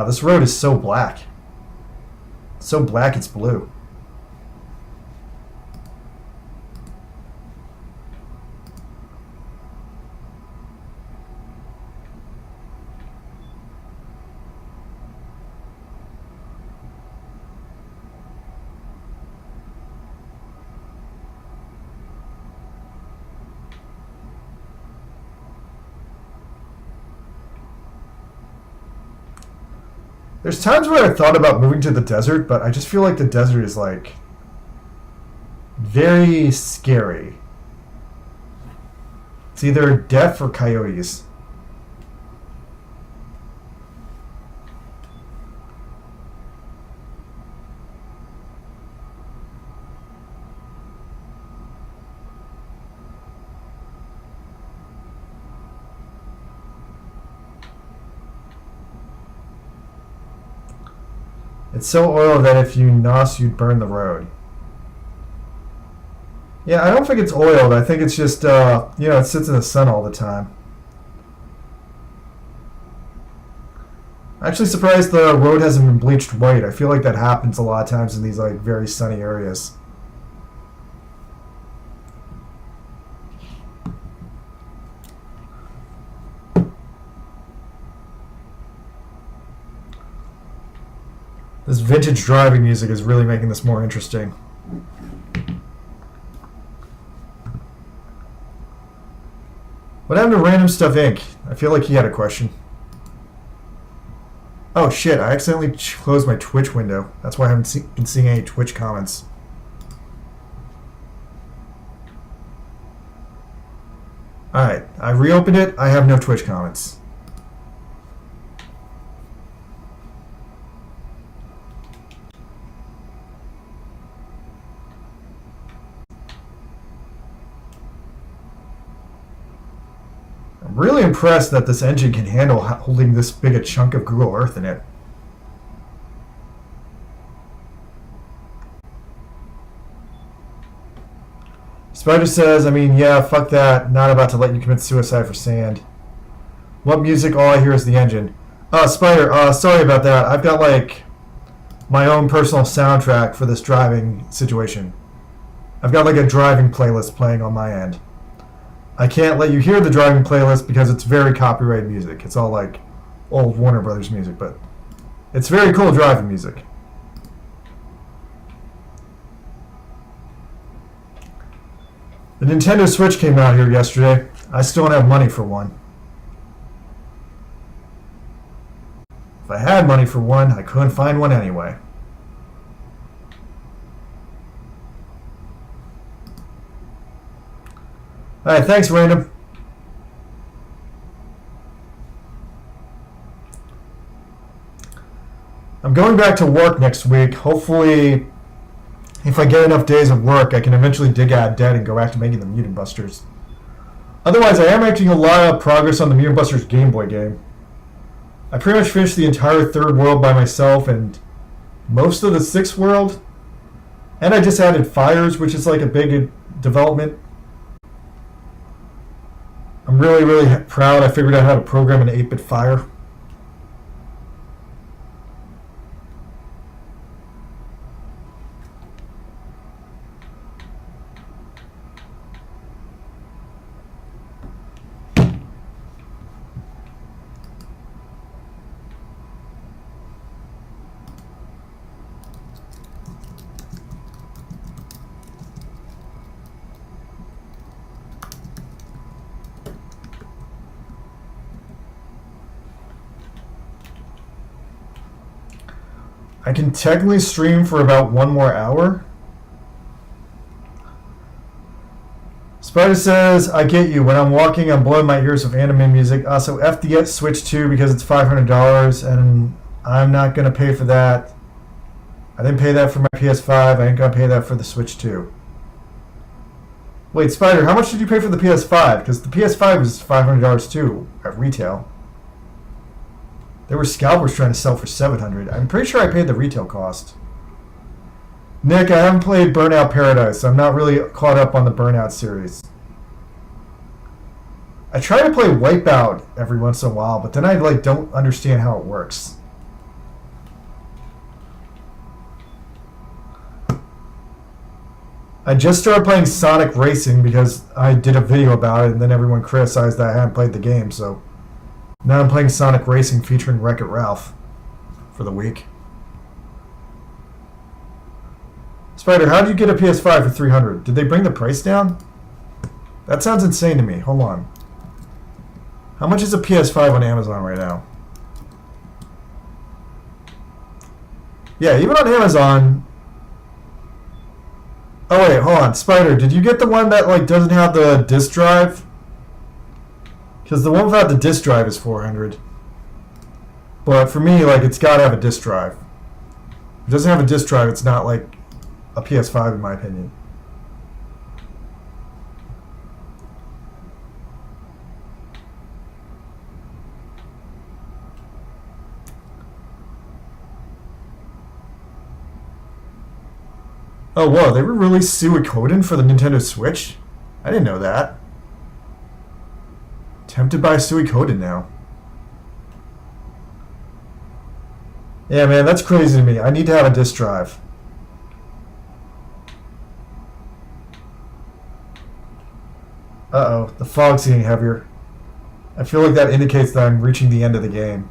This road is so black. So black it's blue. There's times where I thought about moving to the desert, but I just feel like the desert is like very scary. It's either death or coyotes. It's so oily that if you nos, you'd burn the road. Yeah, I don't think it's oiled. I think it's just, it sits in the sun all the time. I'm actually surprised the road hasn't been bleached white. I feel like that happens a lot of times in these like very sunny areas. This vintage driving music is really making this more interesting. What happened to Random Stuff Inc? I feel like he had a question. Oh shit, I accidentally closed my Twitch window. That's why I haven't been seeing any Twitch comments. Alright, I reopened it. I have no Twitch comments. I'm really impressed that this engine can handle holding this big a chunk of Google Earth in it. Spider says, I mean, yeah, fuck that. Not about to let you commit suicide for sand. What music? All I hear is the engine. Spider, sorry about that. I've got, like, my own personal soundtrack for this driving situation. I've got, like, a driving playlist playing on my end. I can't let you hear the driving playlist because it's very copyrighted music. It's all, like, old Warner Brothers music, but it's very cool driving music. The Nintendo Switch came out here yesterday. I still don't have money for one. If I had money for one, I couldn't find one anyway. Alright, thanks, Random. I'm going back to work next week. Hopefully, if I get enough days of work, I can eventually dig out of debt and go back to making the Mutant Busters. Otherwise, I am making a lot of progress on the Mutant Busters Game Boy game. I pretty much finished the entire third world by myself and most of the sixth world. And I just added fires, which is like a big development. I'm really, really proud. I figured out how to program an 8-bit fire. I can technically stream for about 1 more hour. Spider says, I get you. When I'm walking, I'm blowing my ears with anime music. Also, F the Switch 2 because it's $500 and I'm not going to pay for that. I didn't pay that for my PS5. I ain't going to pay that for the Switch 2. Wait, Spider, how much did you pay for the PS5? Because the PS5 was $500 too at retail. There were scalpers trying to sell for $700. I'm pretty sure I paid the retail cost. Nick, I haven't played Burnout Paradise. I'm not really caught up on the Burnout series. I try to play Wipeout every once in a while, but then I don't understand how it works. I just started playing Sonic Racing because I did a video about it, and then everyone criticized that I hadn't played the game, so now I'm playing Sonic Racing featuring Wreck-It Ralph for the week. Spider, how did you get a PS5 for $300? Did they bring the price down? That sounds insane to me. Hold on. How much is a PS5 on Amazon right now? Yeah, even on Amazon. Oh wait, hold on. Spider, did you get the one that doesn't have the disc drive? Because the one without the disc drive is $400. But for me, it's got to have a disc drive. If it doesn't have a disc drive, it's not like a PS5 in my opinion. Oh, whoa, they re-released Suikoden for the Nintendo Switch? I didn't know that. Tempted by Suikoden now. Yeah, man, that's crazy to me. I need to have a disc drive. Uh-oh, the fog's getting heavier. I feel like that indicates that I'm reaching the end of the game.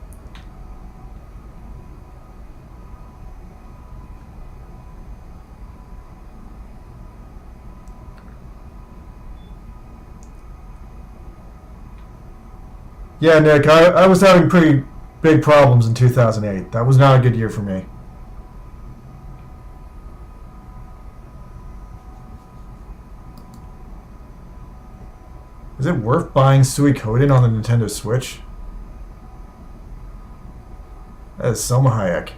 Yeah, Nick, I was having pretty big problems in 2008. That was not a good year for me. Is it worth buying Suikoden on the Nintendo Switch? That is Selma Hayek.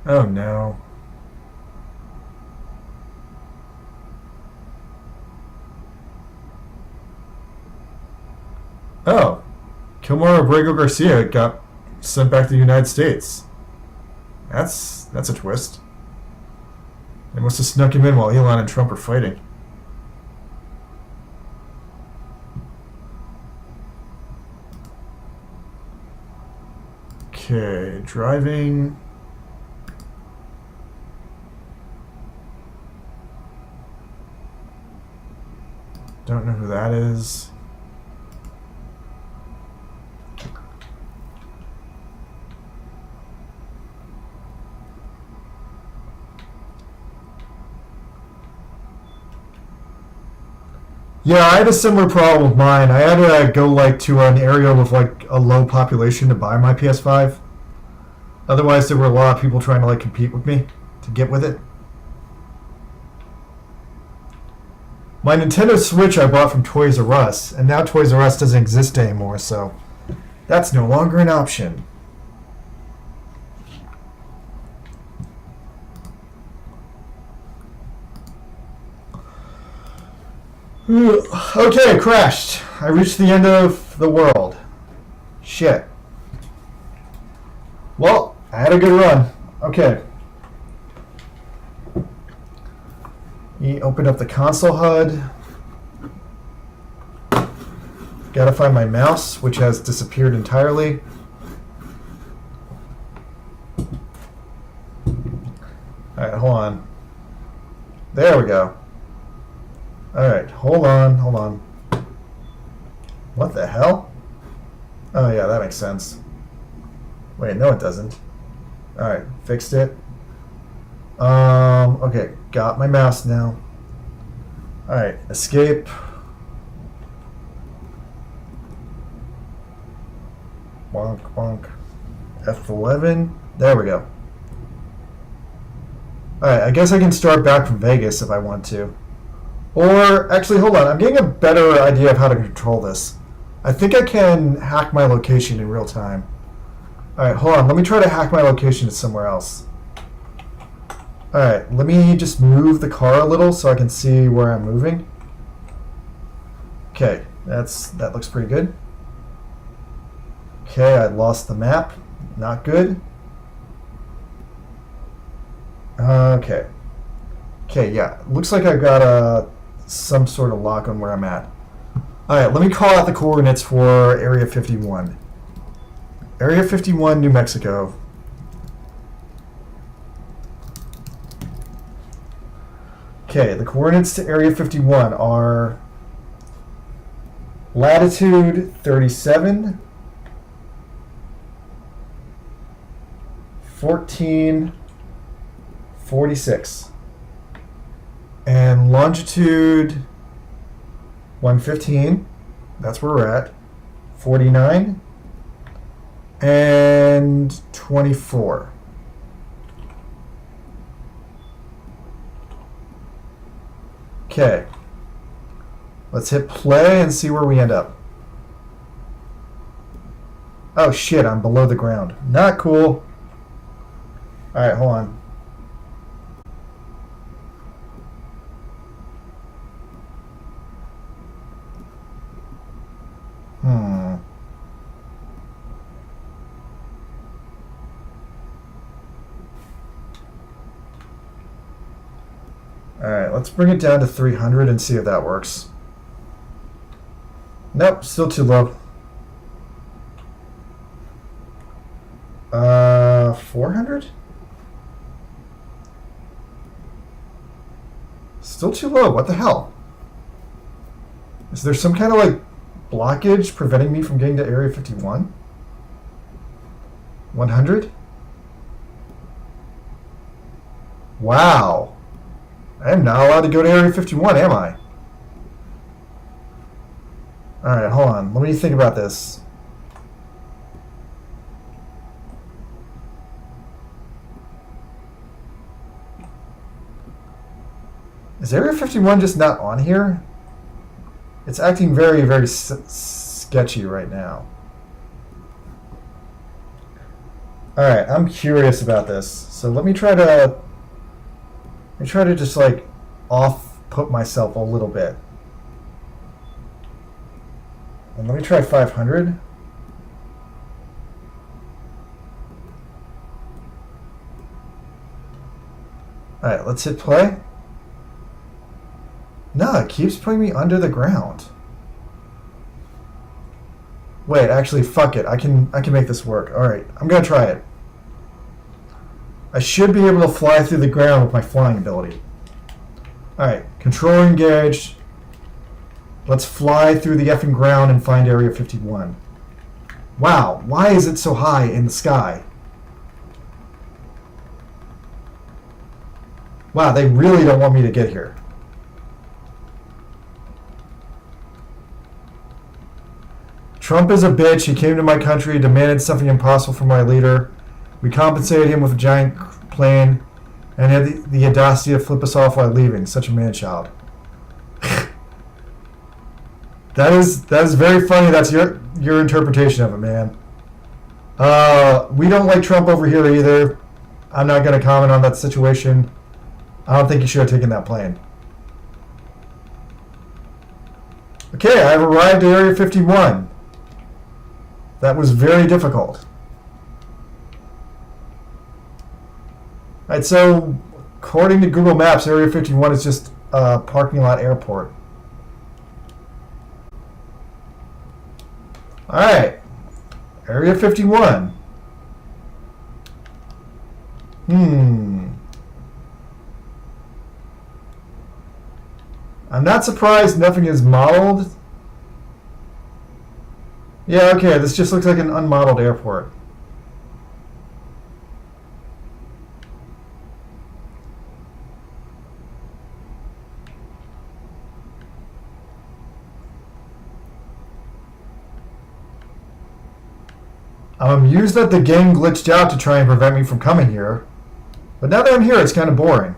Oh no. Oh, Kilmar Abrego Garcia got sent back to the United States. That's a twist. They must have snuck him in while Elon and Trump are fighting. Okay, driving. Don't know who that is. Yeah, I had a similar problem with mine. I had to go like to an area with like a low population to buy my PS5. Otherwise, there were a lot of people trying to like compete with me to get with it. My Nintendo Switch I bought from Toys R Us, and now Toys R Us doesn't exist anymore, so that's no longer an option. Okay, crashed. I reached the end of the world. Shit. Well, I had a good run. Okay. He opened up the console HUD. Gotta find my mouse, which has disappeared entirely. Alright, hold on. There we go. Alright, hold on. What the hell? Oh yeah, that makes sense. Wait, no it doesn't. Alright, fixed it. Okay, got my mouse now. Alright, escape. Bonk, bonk. F11. There we go. Alright, I guess I can start back from Vegas if I want to. Or, actually, hold on. I'm getting a better idea of how to control this. I think I can hack my location in real time. Alright, hold on. Let me try to hack my location to somewhere else. Alright, let me just move the car a little so I can see where I'm moving. Okay, that looks pretty good. Okay, I lost the map. Not good. Okay. Okay, yeah. Looks like I got some sort of lock on where I'm at. Alright, let me call out the coordinates for Area 51. Area 51, New Mexico. Okay, the coordinates to Area 51 are latitude 37, 14, 46, and longitude 115, that's where we're at, 49, and 24. Okay, let's hit play and see where we end up. Oh shit, I'm below the ground. Not cool. Alright, hold on. Alright, let's bring it down to 300 and see if that works. Nope, still too low. 400? Still too low, what the hell? Is there some kind of like blockage preventing me from getting to Area 51? 100? Wow. I am not allowed to go to Area 51, am I? Alright, hold on. Let me think about this. Is Area 51 just not on here? It's acting very, very sketchy right now. Alright, I'm curious about this. So let me try to just like off put myself a little bit. And let me try 500. Alright, let's hit play. No, it keeps putting me under the ground. Wait, actually, fuck it. I can make this work. Alright, I'm gonna try it. I should be able to fly through the ground with my flying ability. Alright, controller engaged. Let's fly through the effing ground and find Area 51. Wow, why is it so high in the sky? Wow, they really don't want me to get here. Trump is a bitch. He came to my country, demanded something impossible from my leader. We compensated him with a giant plane and had the audacity to flip us off while leaving. Such a man-child. That is very funny. That's your interpretation of it, man. We don't like Trump over here either. I'm not going to comment on that situation. I don't think he should have taken that plane. Okay, I've arrived at Area 51. That was very difficult. Alright, so according to Google Maps, Area 51 is just a parking lot airport. Alright, Area 51. I'm not surprised nothing is modeled. Yeah, okay, this just looks like an unmodeled airport. I'm amused that the game glitched out to try and prevent me from coming here. But now that I'm here, it's kind of boring.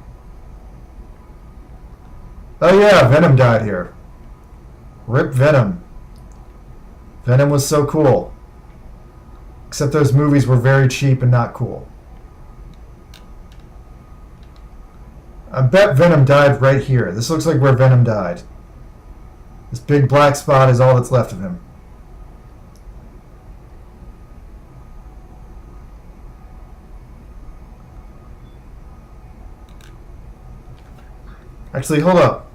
Oh yeah, Venom died here. Rip Venom. Venom was so cool. Except those movies were very cheap and not cool. I bet Venom died right here. This looks like where Venom died. This big black spot is all that's left of him. Actually, hold up.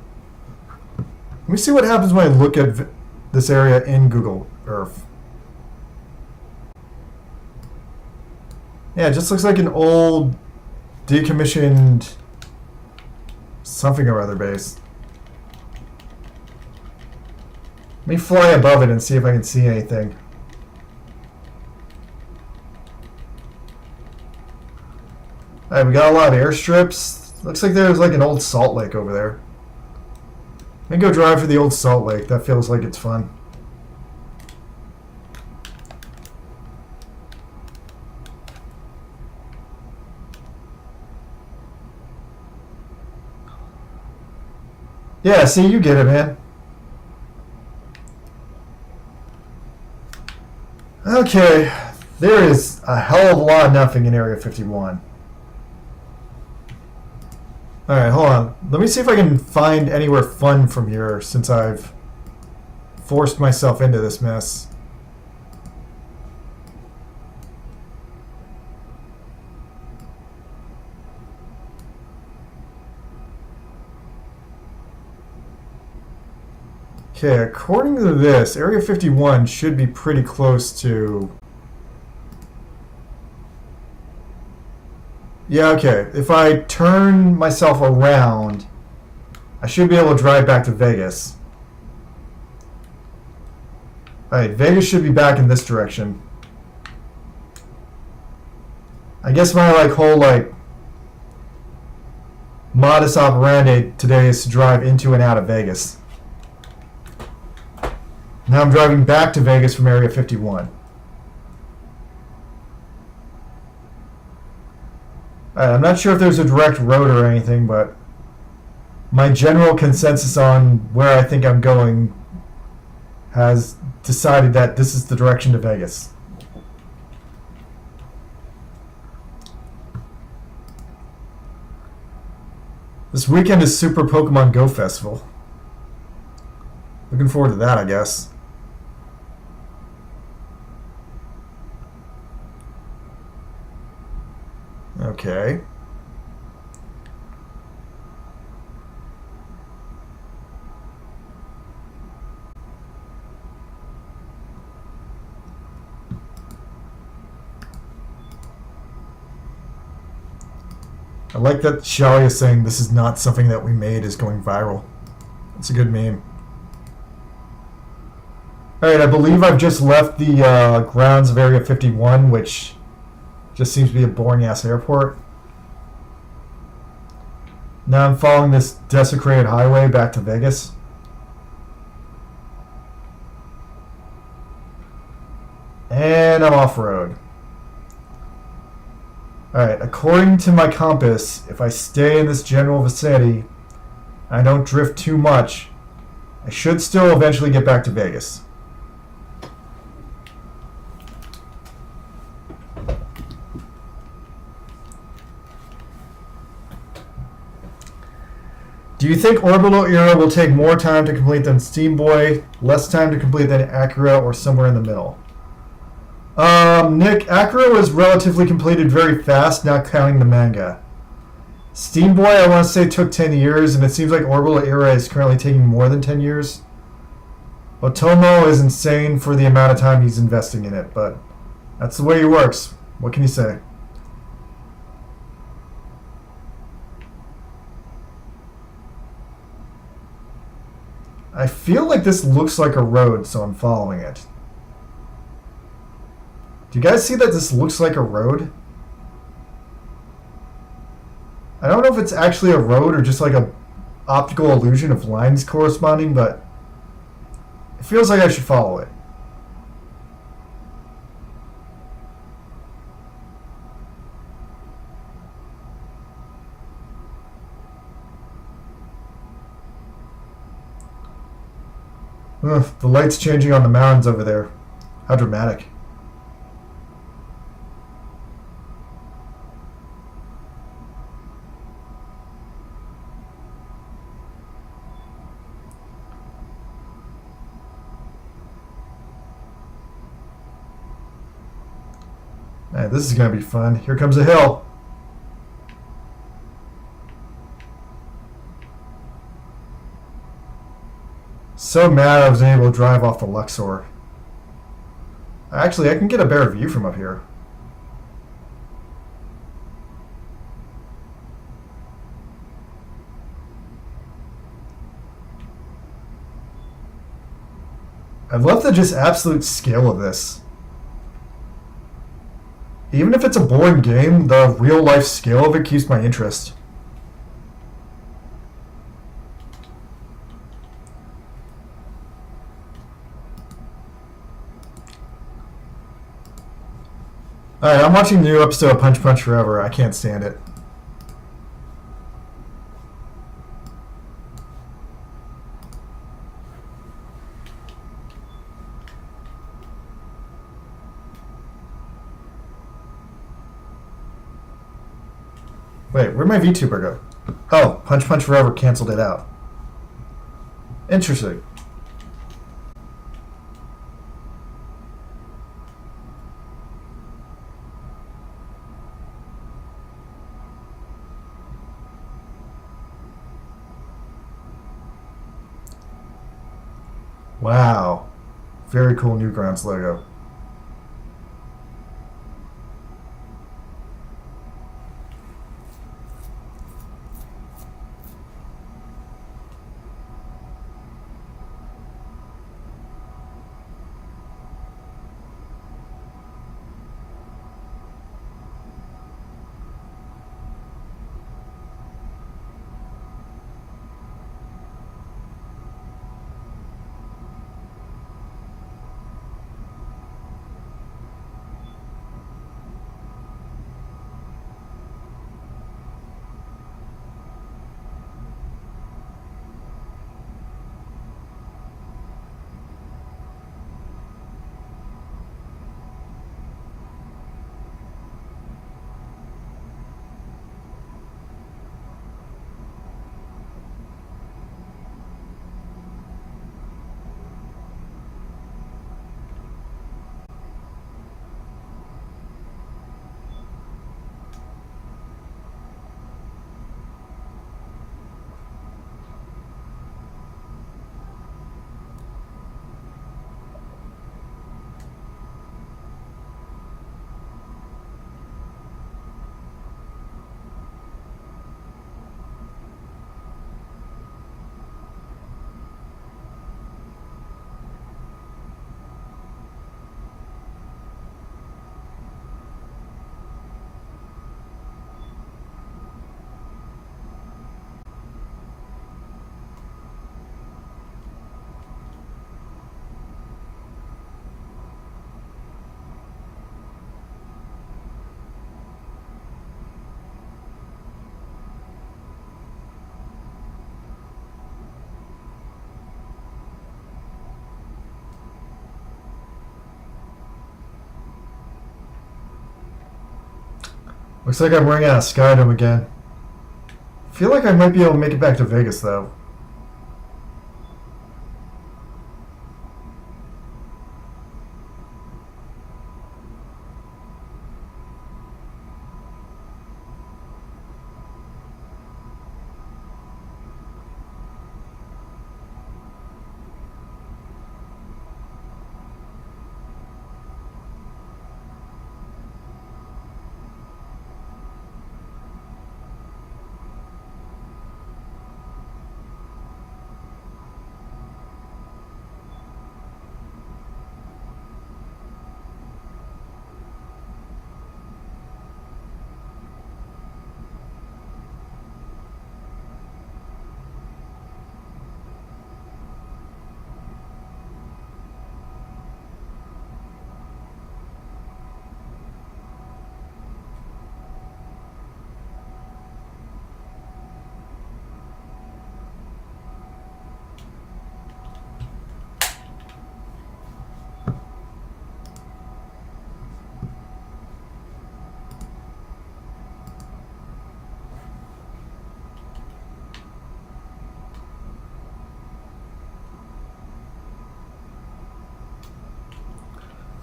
Let me see what happens when I look at this area in Google Earth. Yeah, it just looks like an old, decommissioned something or other base. Let me fly above it and see if I can see anything. Alright, we got a lot of airstrips. Looks like there's like an old salt lake over there. Let me go drive for the old salt lake. That feels like it's fun. Yeah, see, you get it, man. Okay, there is a hell of a lot of nothing in Area 51. Alright, hold on. Let me see if I can find anywhere fun from here since I've forced myself into this mess. Okay, according to this, Area 51 should be pretty close to... Yeah, okay. If I turn myself around, I should be able to drive back to Vegas. Alright, Vegas should be back in this direction. I guess my whole modus operandi today is to drive into and out of Vegas. Now I'm driving back to Vegas from Area 51. I'm not sure if there's a direct road or anything, but my general consensus on where I think I'm going has decided that this is the direction to Vegas. This weekend is Super Pokemon Go Festival. Looking forward to that, I guess. Okay. I like that Shelly is saying this is not something that we made is going viral. It's a good meme. Alright, I believe I've just left the grounds of Area 51, which just seems to be a boring-ass airport. Now I'm following this desecrated highway back to Vegas. And I'm off-road. Alright, according to my compass, if I stay in this general vicinity, I don't drift too much, I should still eventually get back to Vegas. Do you think Orbital Era will take more time to complete than Steam Boy, less time to complete than Acura, or somewhere in the middle? Nick, Acura was relatively completed very fast, not counting the manga. Steam Boy, I want to say, took 10 years, and it seems like Orbital Era is currently taking more than 10 years. Otomo is insane for the amount of time he's investing in it, but that's the way he works. What can you say? I feel like this looks like a road, so I'm following it. Do you guys see that this looks like a road? I don't know if it's actually a road or just like a optical illusion of lines corresponding, but it feels like I should follow it. Ugh, the light's changing on the mountains over there. How dramatic. Alright, this is going to be fun. Here comes a hill. So mad I was able to drive off the Luxor. Actually, I can get a better view from up here. I love the just absolute scale of this. Even if it's a boring game, the real life scale of it keeps my interest. Alright, I'm watching the new episode of Punch Punch Forever. I can't stand it. Wait, where'd my VTuber go? Oh, Punch Punch Forever canceled it out. Interesting. Wow. Very cool Newgrounds logo. Looks like I'm running out of Skydome again. I feel like I might be able to make it back to Vegas, though.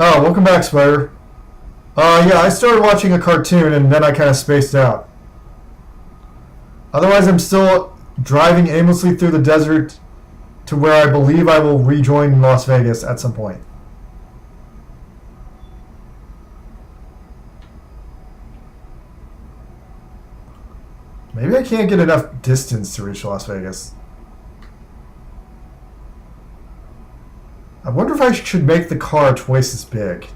Oh, welcome back, Spider. Yeah, I started watching a cartoon and then I kind of spaced out. Otherwise, I'm still driving aimlessly through the desert to where I believe I will rejoin Las Vegas at some point. Maybe I can't get enough distance to reach Las Vegas. I wonder if I should make the car twice as big.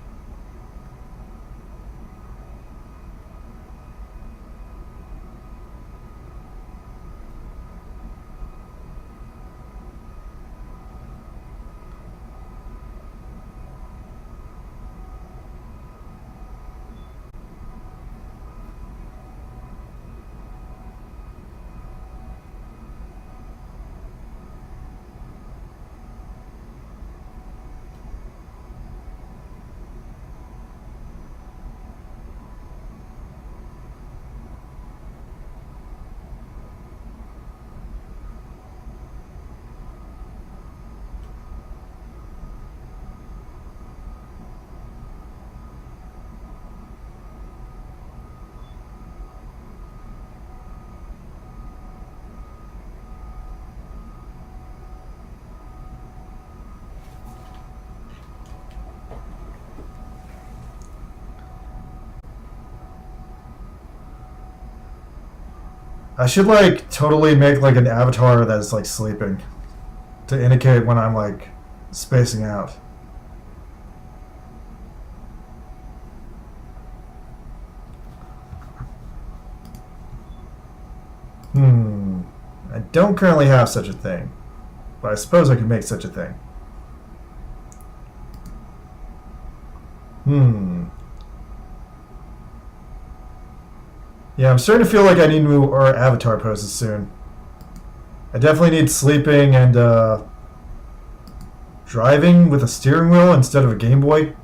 I should like totally make like an avatar that's like sleeping to indicate when I'm like spacing out. I don't currently have such a thing, but I suppose I could make such a thing. Yeah, I'm starting to feel like I need more avatar poses soon. I definitely need sleeping and driving with a steering wheel instead of a Game Boy.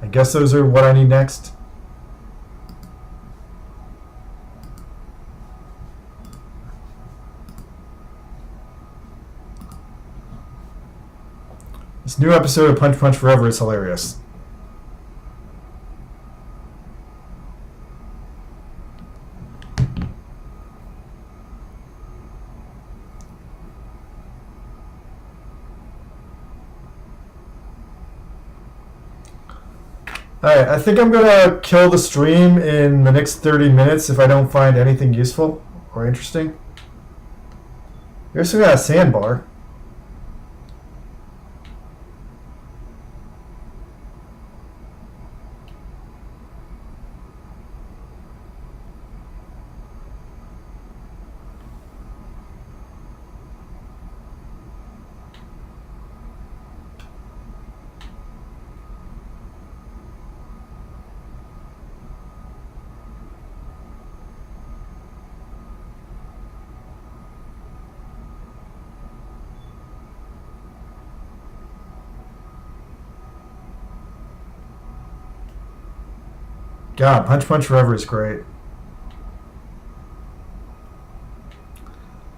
I guess those are what I need next. This new episode of Punch Punch Forever is hilarious. Alright, I think I'm gonna kill the stream in the next 30 minutes if I don't find anything useful or interesting. We also got a sandbar. God, Punch Punch Forever is great.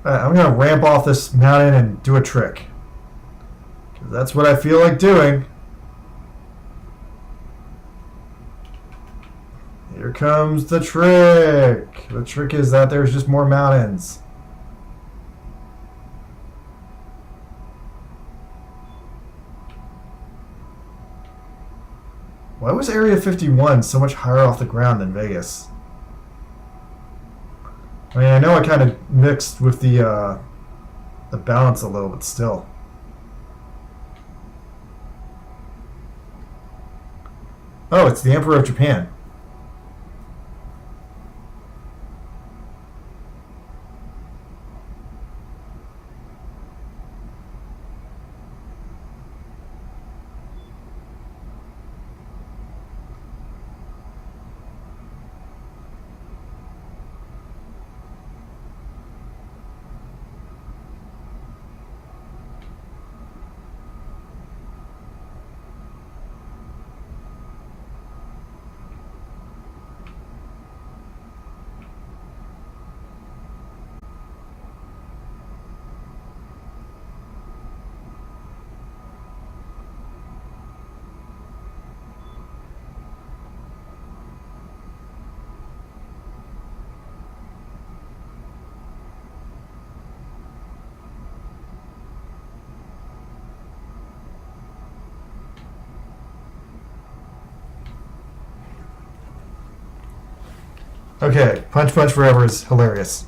Alright, I'm going to ramp off this mountain and do a trick. 'Cause that's what I feel like doing. Here comes the trick. The trick is that there's just more mountains. Why was Area 51 so much higher off the ground than Vegas? I mean, I know I kind of mixed with the balance a little, but still. Oh, it's the Emperor of Japan. Okay, Punch Punch Forever is hilarious.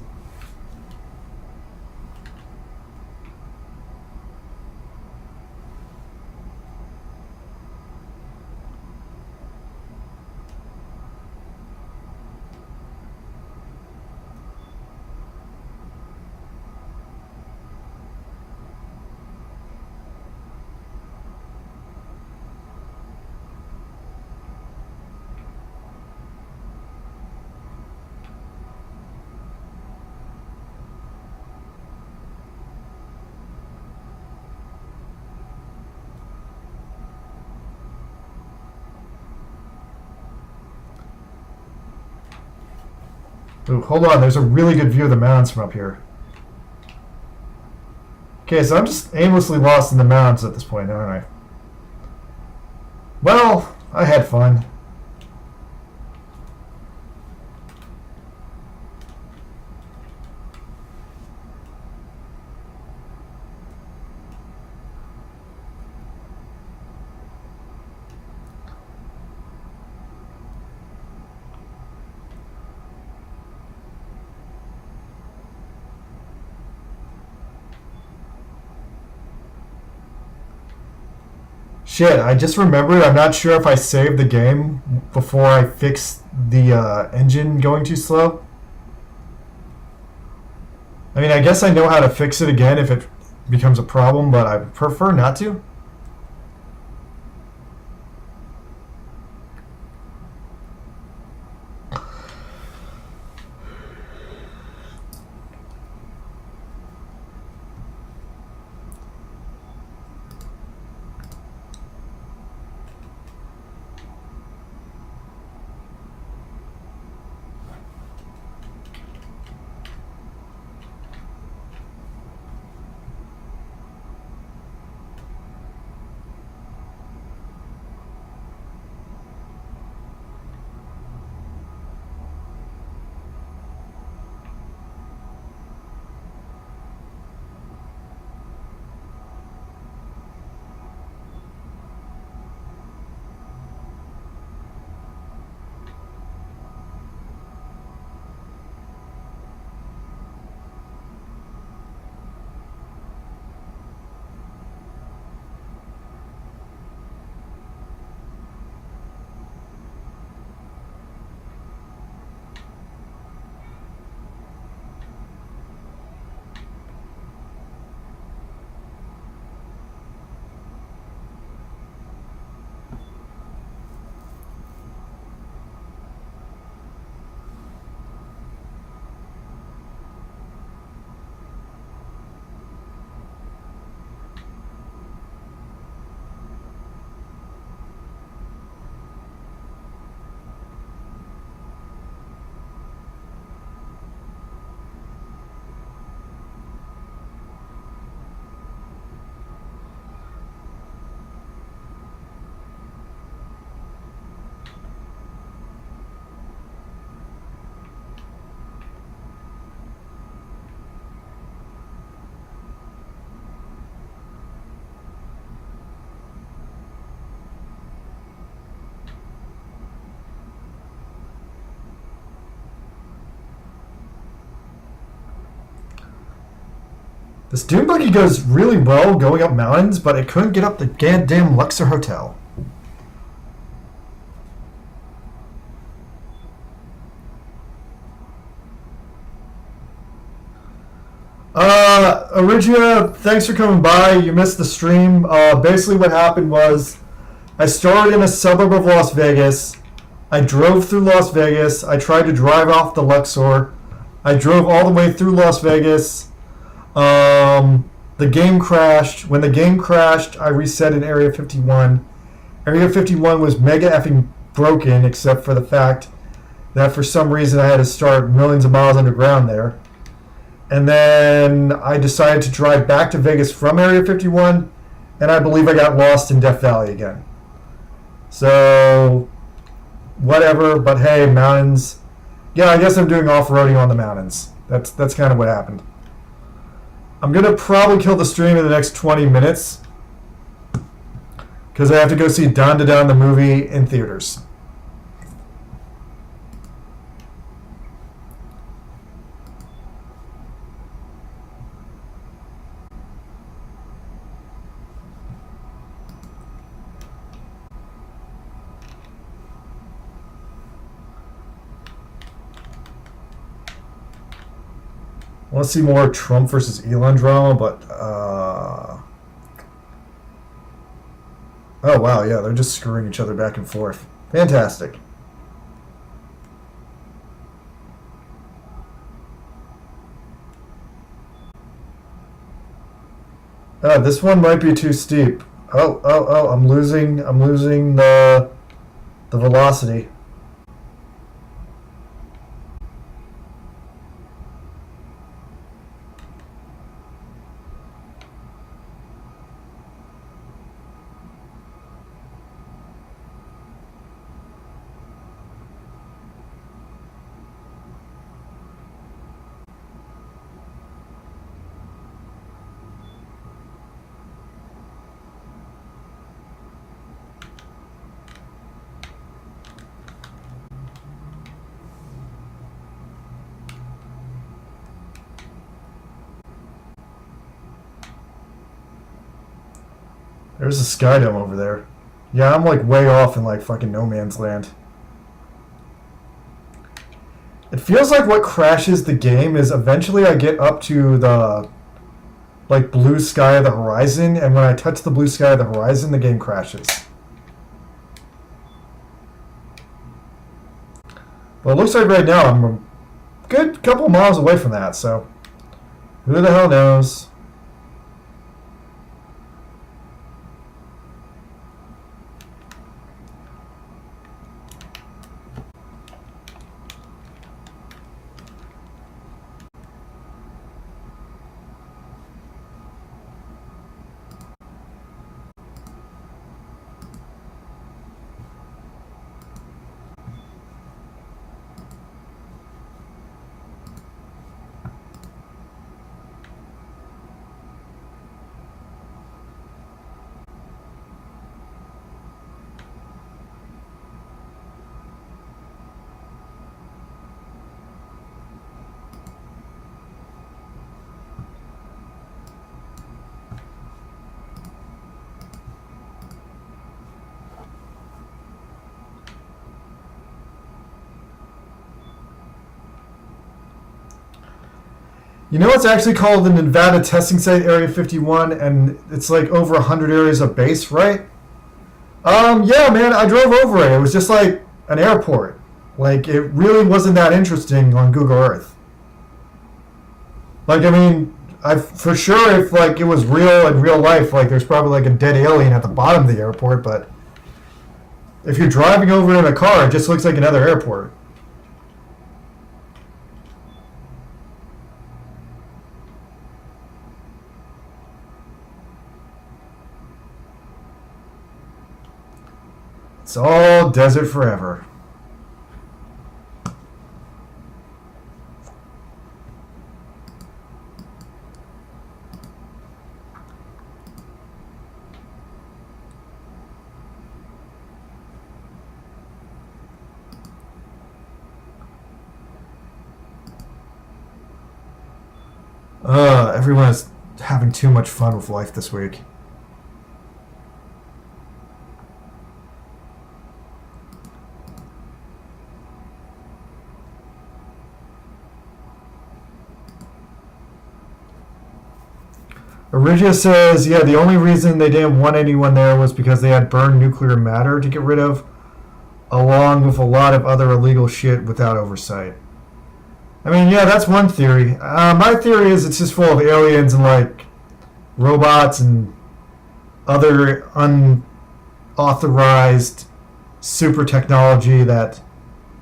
Ooh, hold on, there's a really good view of the mountains from up here. Okay, so I'm just aimlessly lost in the mountains at this point, aren't I? Well, I had fun. Shit, I just remembered. I'm not sure if I saved the game before I fixed the engine going too slow. I mean, I guess I know how to fix it again if it becomes a problem, but I prefer not to. This dune buggy goes really well going up mountains, but it couldn't get up the goddamn Luxor Hotel. Origia, thanks for coming by. You missed the stream. Basically what happened was I started in a suburb of Las Vegas. I drove through Las Vegas. I tried to drive off the Luxor. I drove all the way through Las Vegas. The game crashed. When the game crashed, I reset in Area 51. Area 51 was mega effing broken, except for the fact that for some reason I had to start millions of miles underground there. And then I decided to drive back to Vegas from Area 51, and I believe I got lost in Death Valley again. So, whatever, but hey, mountains. Yeah, I guess I'm doing off-roading on the mountains. That's kind of what happened. I'm going to probably kill the stream in the next 20 minutes, because I have to go see Dawn to Dawn the movie in theaters. I want to see more Trump versus Elon drama, but oh wow, yeah, they're just screwing each other back and forth. Fantastic. This one might be too steep. Oh, I'm losing the velocity. There's a sky dome over there. Yeah, I'm like way off in like fucking no man's land. It feels like what crashes the game is eventually I get up to the like blue sky of the horizon, and when I touch the blue sky of the horizon, the game crashes. But it looks like right now I'm a good couple miles away from that, so who the hell knows? You know, it's actually called the Nevada Testing Site Area 51, and it's like over 100 areas of base, right? Yeah, man, I drove over it. It was just like an airport. Like, it really wasn't that interesting on Google Earth. Like, I mean, for sure if like it was real in real life, like there's probably like a dead alien at the bottom of the airport, but if you're driving over in a car, it just looks like another airport. It's all desert forever. Everyone is having too much fun with life this week. Origia says, yeah, the only reason they didn't want anyone there was because they had burned nuclear matter to get rid of, along with a lot of other illegal shit without oversight. I mean, yeah, that's one theory. My theory is it's just full of aliens and, like, robots and other unauthorized super technology that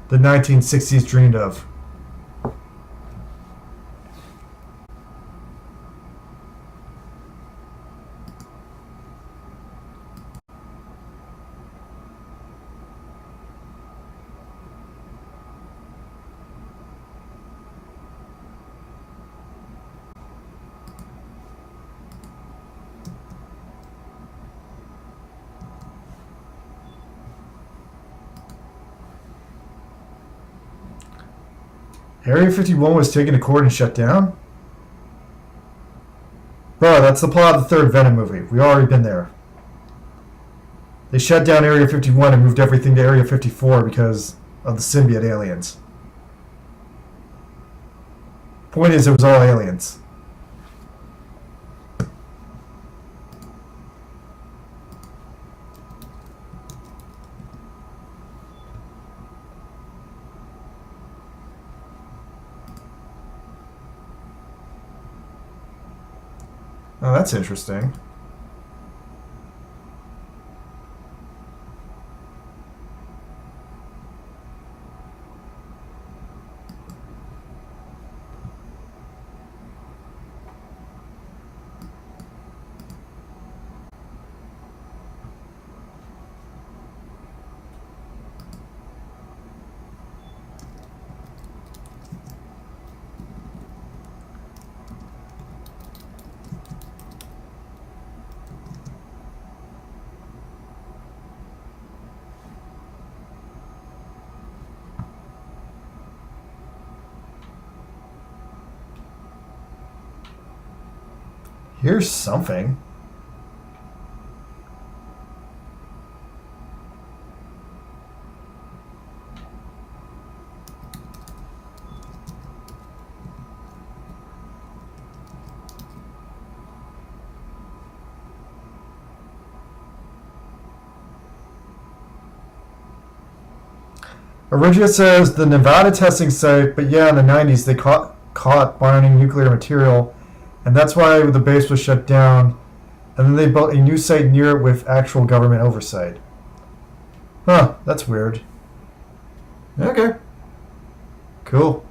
the 1960s dreamed of. Area 51 was taken to court and shut down? Bro, that's the plot of the third Venom movie. We already been there. They shut down Area 51 and moved everything to Area 54 because of the symbiote aliens. Point is, it was all aliens. Oh, that's interesting. Here's something. Origia says the Nevada testing site, but yeah, in the 90s they caught burning nuclear material, and that's why the base was shut down, and then they built a new site near it with actual government oversight. Huh, that's weird. Okay. Cool.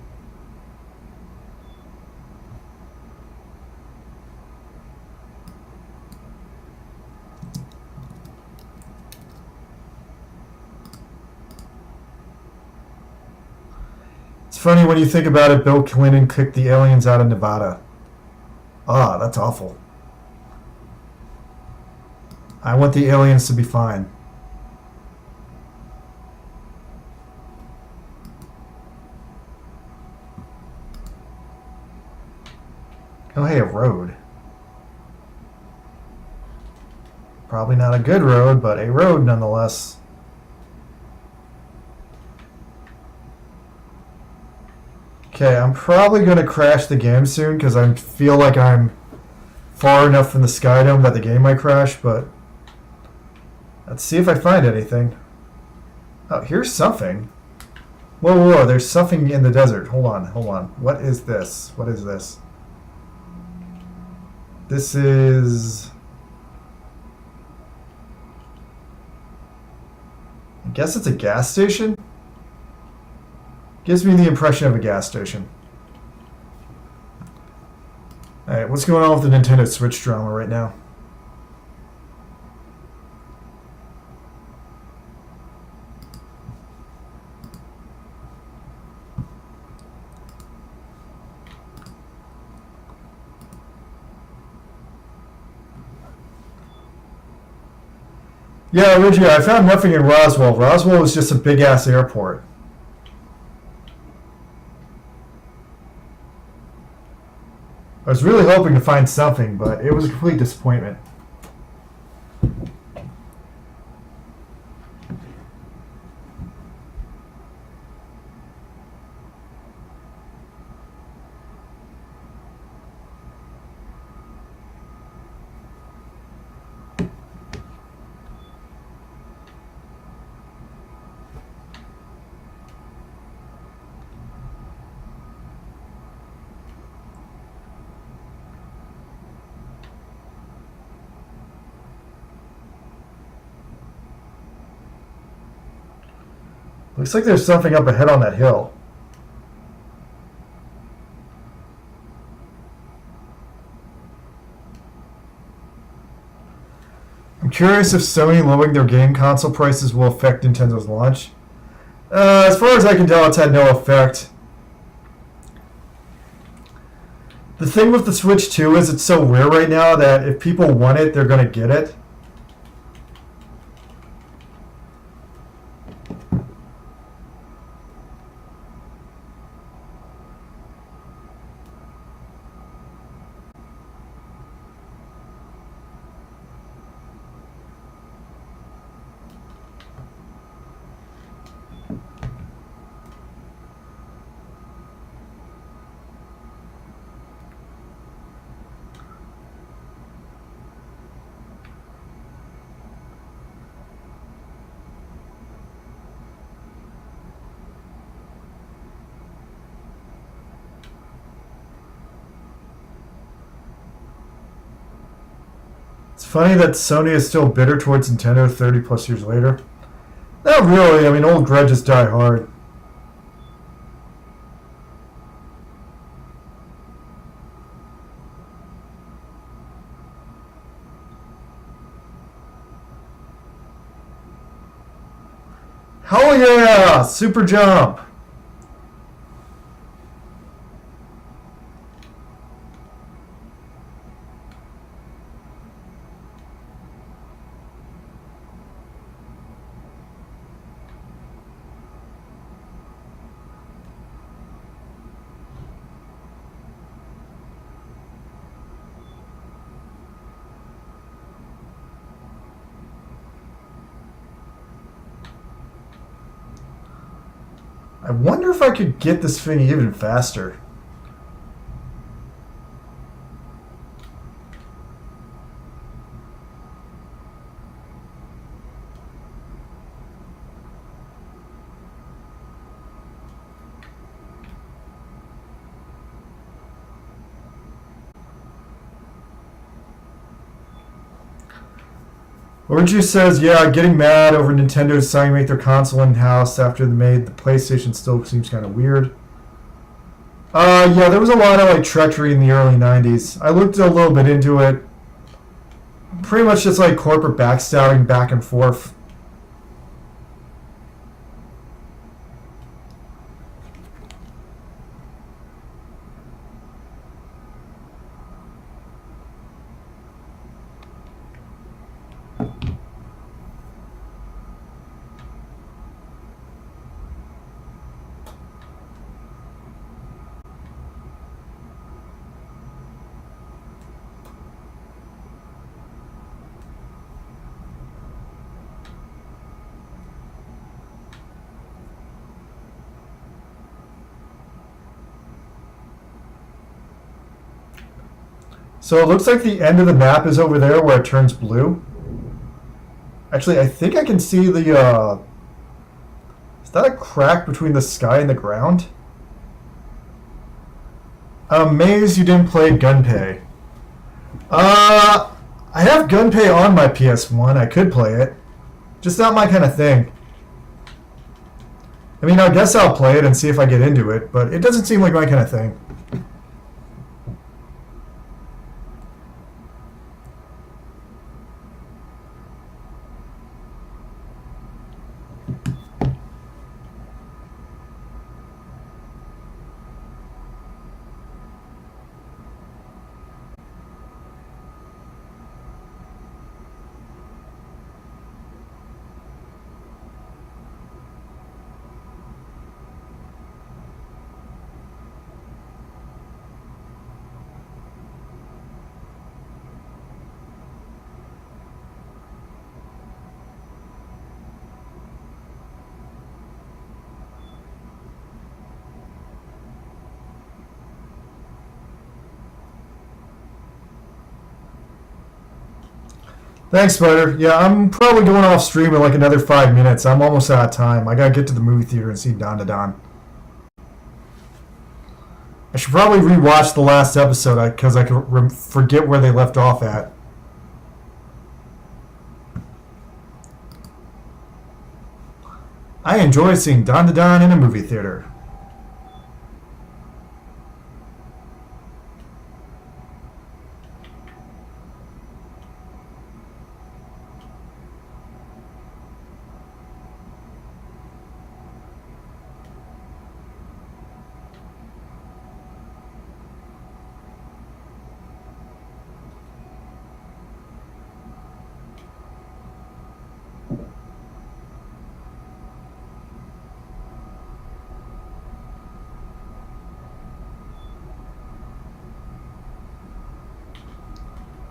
It's funny when you think about it, Bill Clinton kicked the aliens out of Nevada. Ah, that's awful. I want the aliens to be fine. Oh, hey, a road. Probably not a good road, but a road nonetheless. Okay, I'm probably going to crash the game soon because I feel like I'm far enough from the Skydome that the game might crash, but let's see if I find anything. Oh, here's something. Whoa, whoa, whoa, there's something in the desert. Hold on, hold on. What is this? What is this? This is... I guess it's a gas station? Gives me the impression of a gas station. Alright, what's going on with the Nintendo Switch drama right now? Yeah, originally I found nothing in Roswell. Roswell was just a big-ass airport. I was really hoping to find something, but it was a complete disappointment. Looks like there's something up ahead on that hill. I'm curious if Sony lowering their game console prices will affect Nintendo's launch. As far as I can tell, it's had no effect. The thing with the Switch 2 is it's so rare right now that if people want it, they're going to get it. It's funny that Sony is still bitter towards Nintendo 30 plus years later. Not really. I mean, old grudges die hard. Hell yeah! Super jump! I wonder if I could get this thing even faster. Orgy says, yeah, getting mad over Nintendo deciding to make their console in-house after they made the PlayStation still seems kind of weird. Yeah, there was a lot of like treachery in the early 90s. I looked a little bit into it. Pretty much just like corporate backstabbing back and forth. So it looks like the end of the map is over there where it turns blue. Actually, I think I can see the, is that a crack between the sky and the ground? I'm amazed you didn't play Gunpei. I have Gunpei on my PS1. I could play it. Just not my kind of thing. I mean, I guess I'll play it and see if I get into it, but it doesn't seem like my kind of thing. Thanks, Spider. Yeah, I'm probably going off stream in like another 5 minutes. I'm almost out of time. I gotta get to the movie theater and see Don to Don. I should probably rewatch the last episode because I could forget where they left off at. I enjoy seeing Don to Don in a movie theater.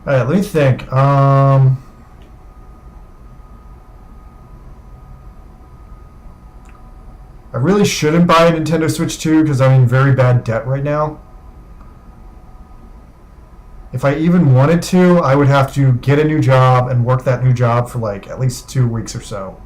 All right, let me think. I really shouldn't buy a Nintendo Switch 2 because I'm in very bad debt right now. If I even wanted to, I would have to get a new job and work that new job for like at least 2 weeks or so.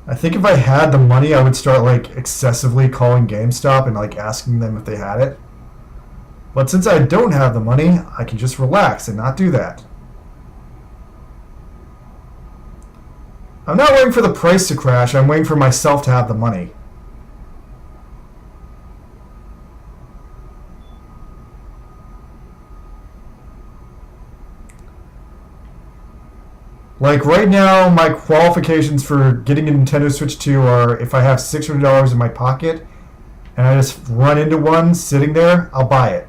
I think if I had the money, I would start like excessively calling GameStop and like asking them if they had it. But since I don't have the money, I can just relax and not do that. I'm not waiting for the price to crash, I'm waiting for myself to have the money. Like right now, my qualifications for getting a Nintendo Switch 2 are if I have $600 in my pocket and I just run into one sitting there, I'll buy it.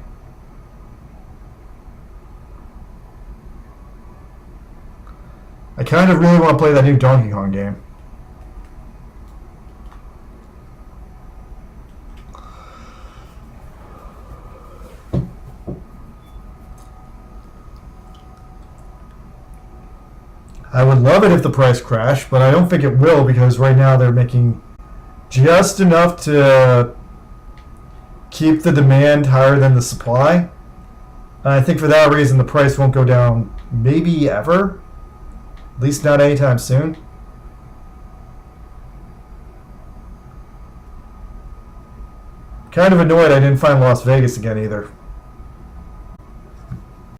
I kind of really want to play that new Donkey Kong game. I would love it if the price crashed, but I don't think it will because right now they're making just enough to keep the demand higher than the supply. And I think for that reason the price won't go down maybe ever. At least not anytime soon. Kind of annoyed I didn't find Las Vegas again either.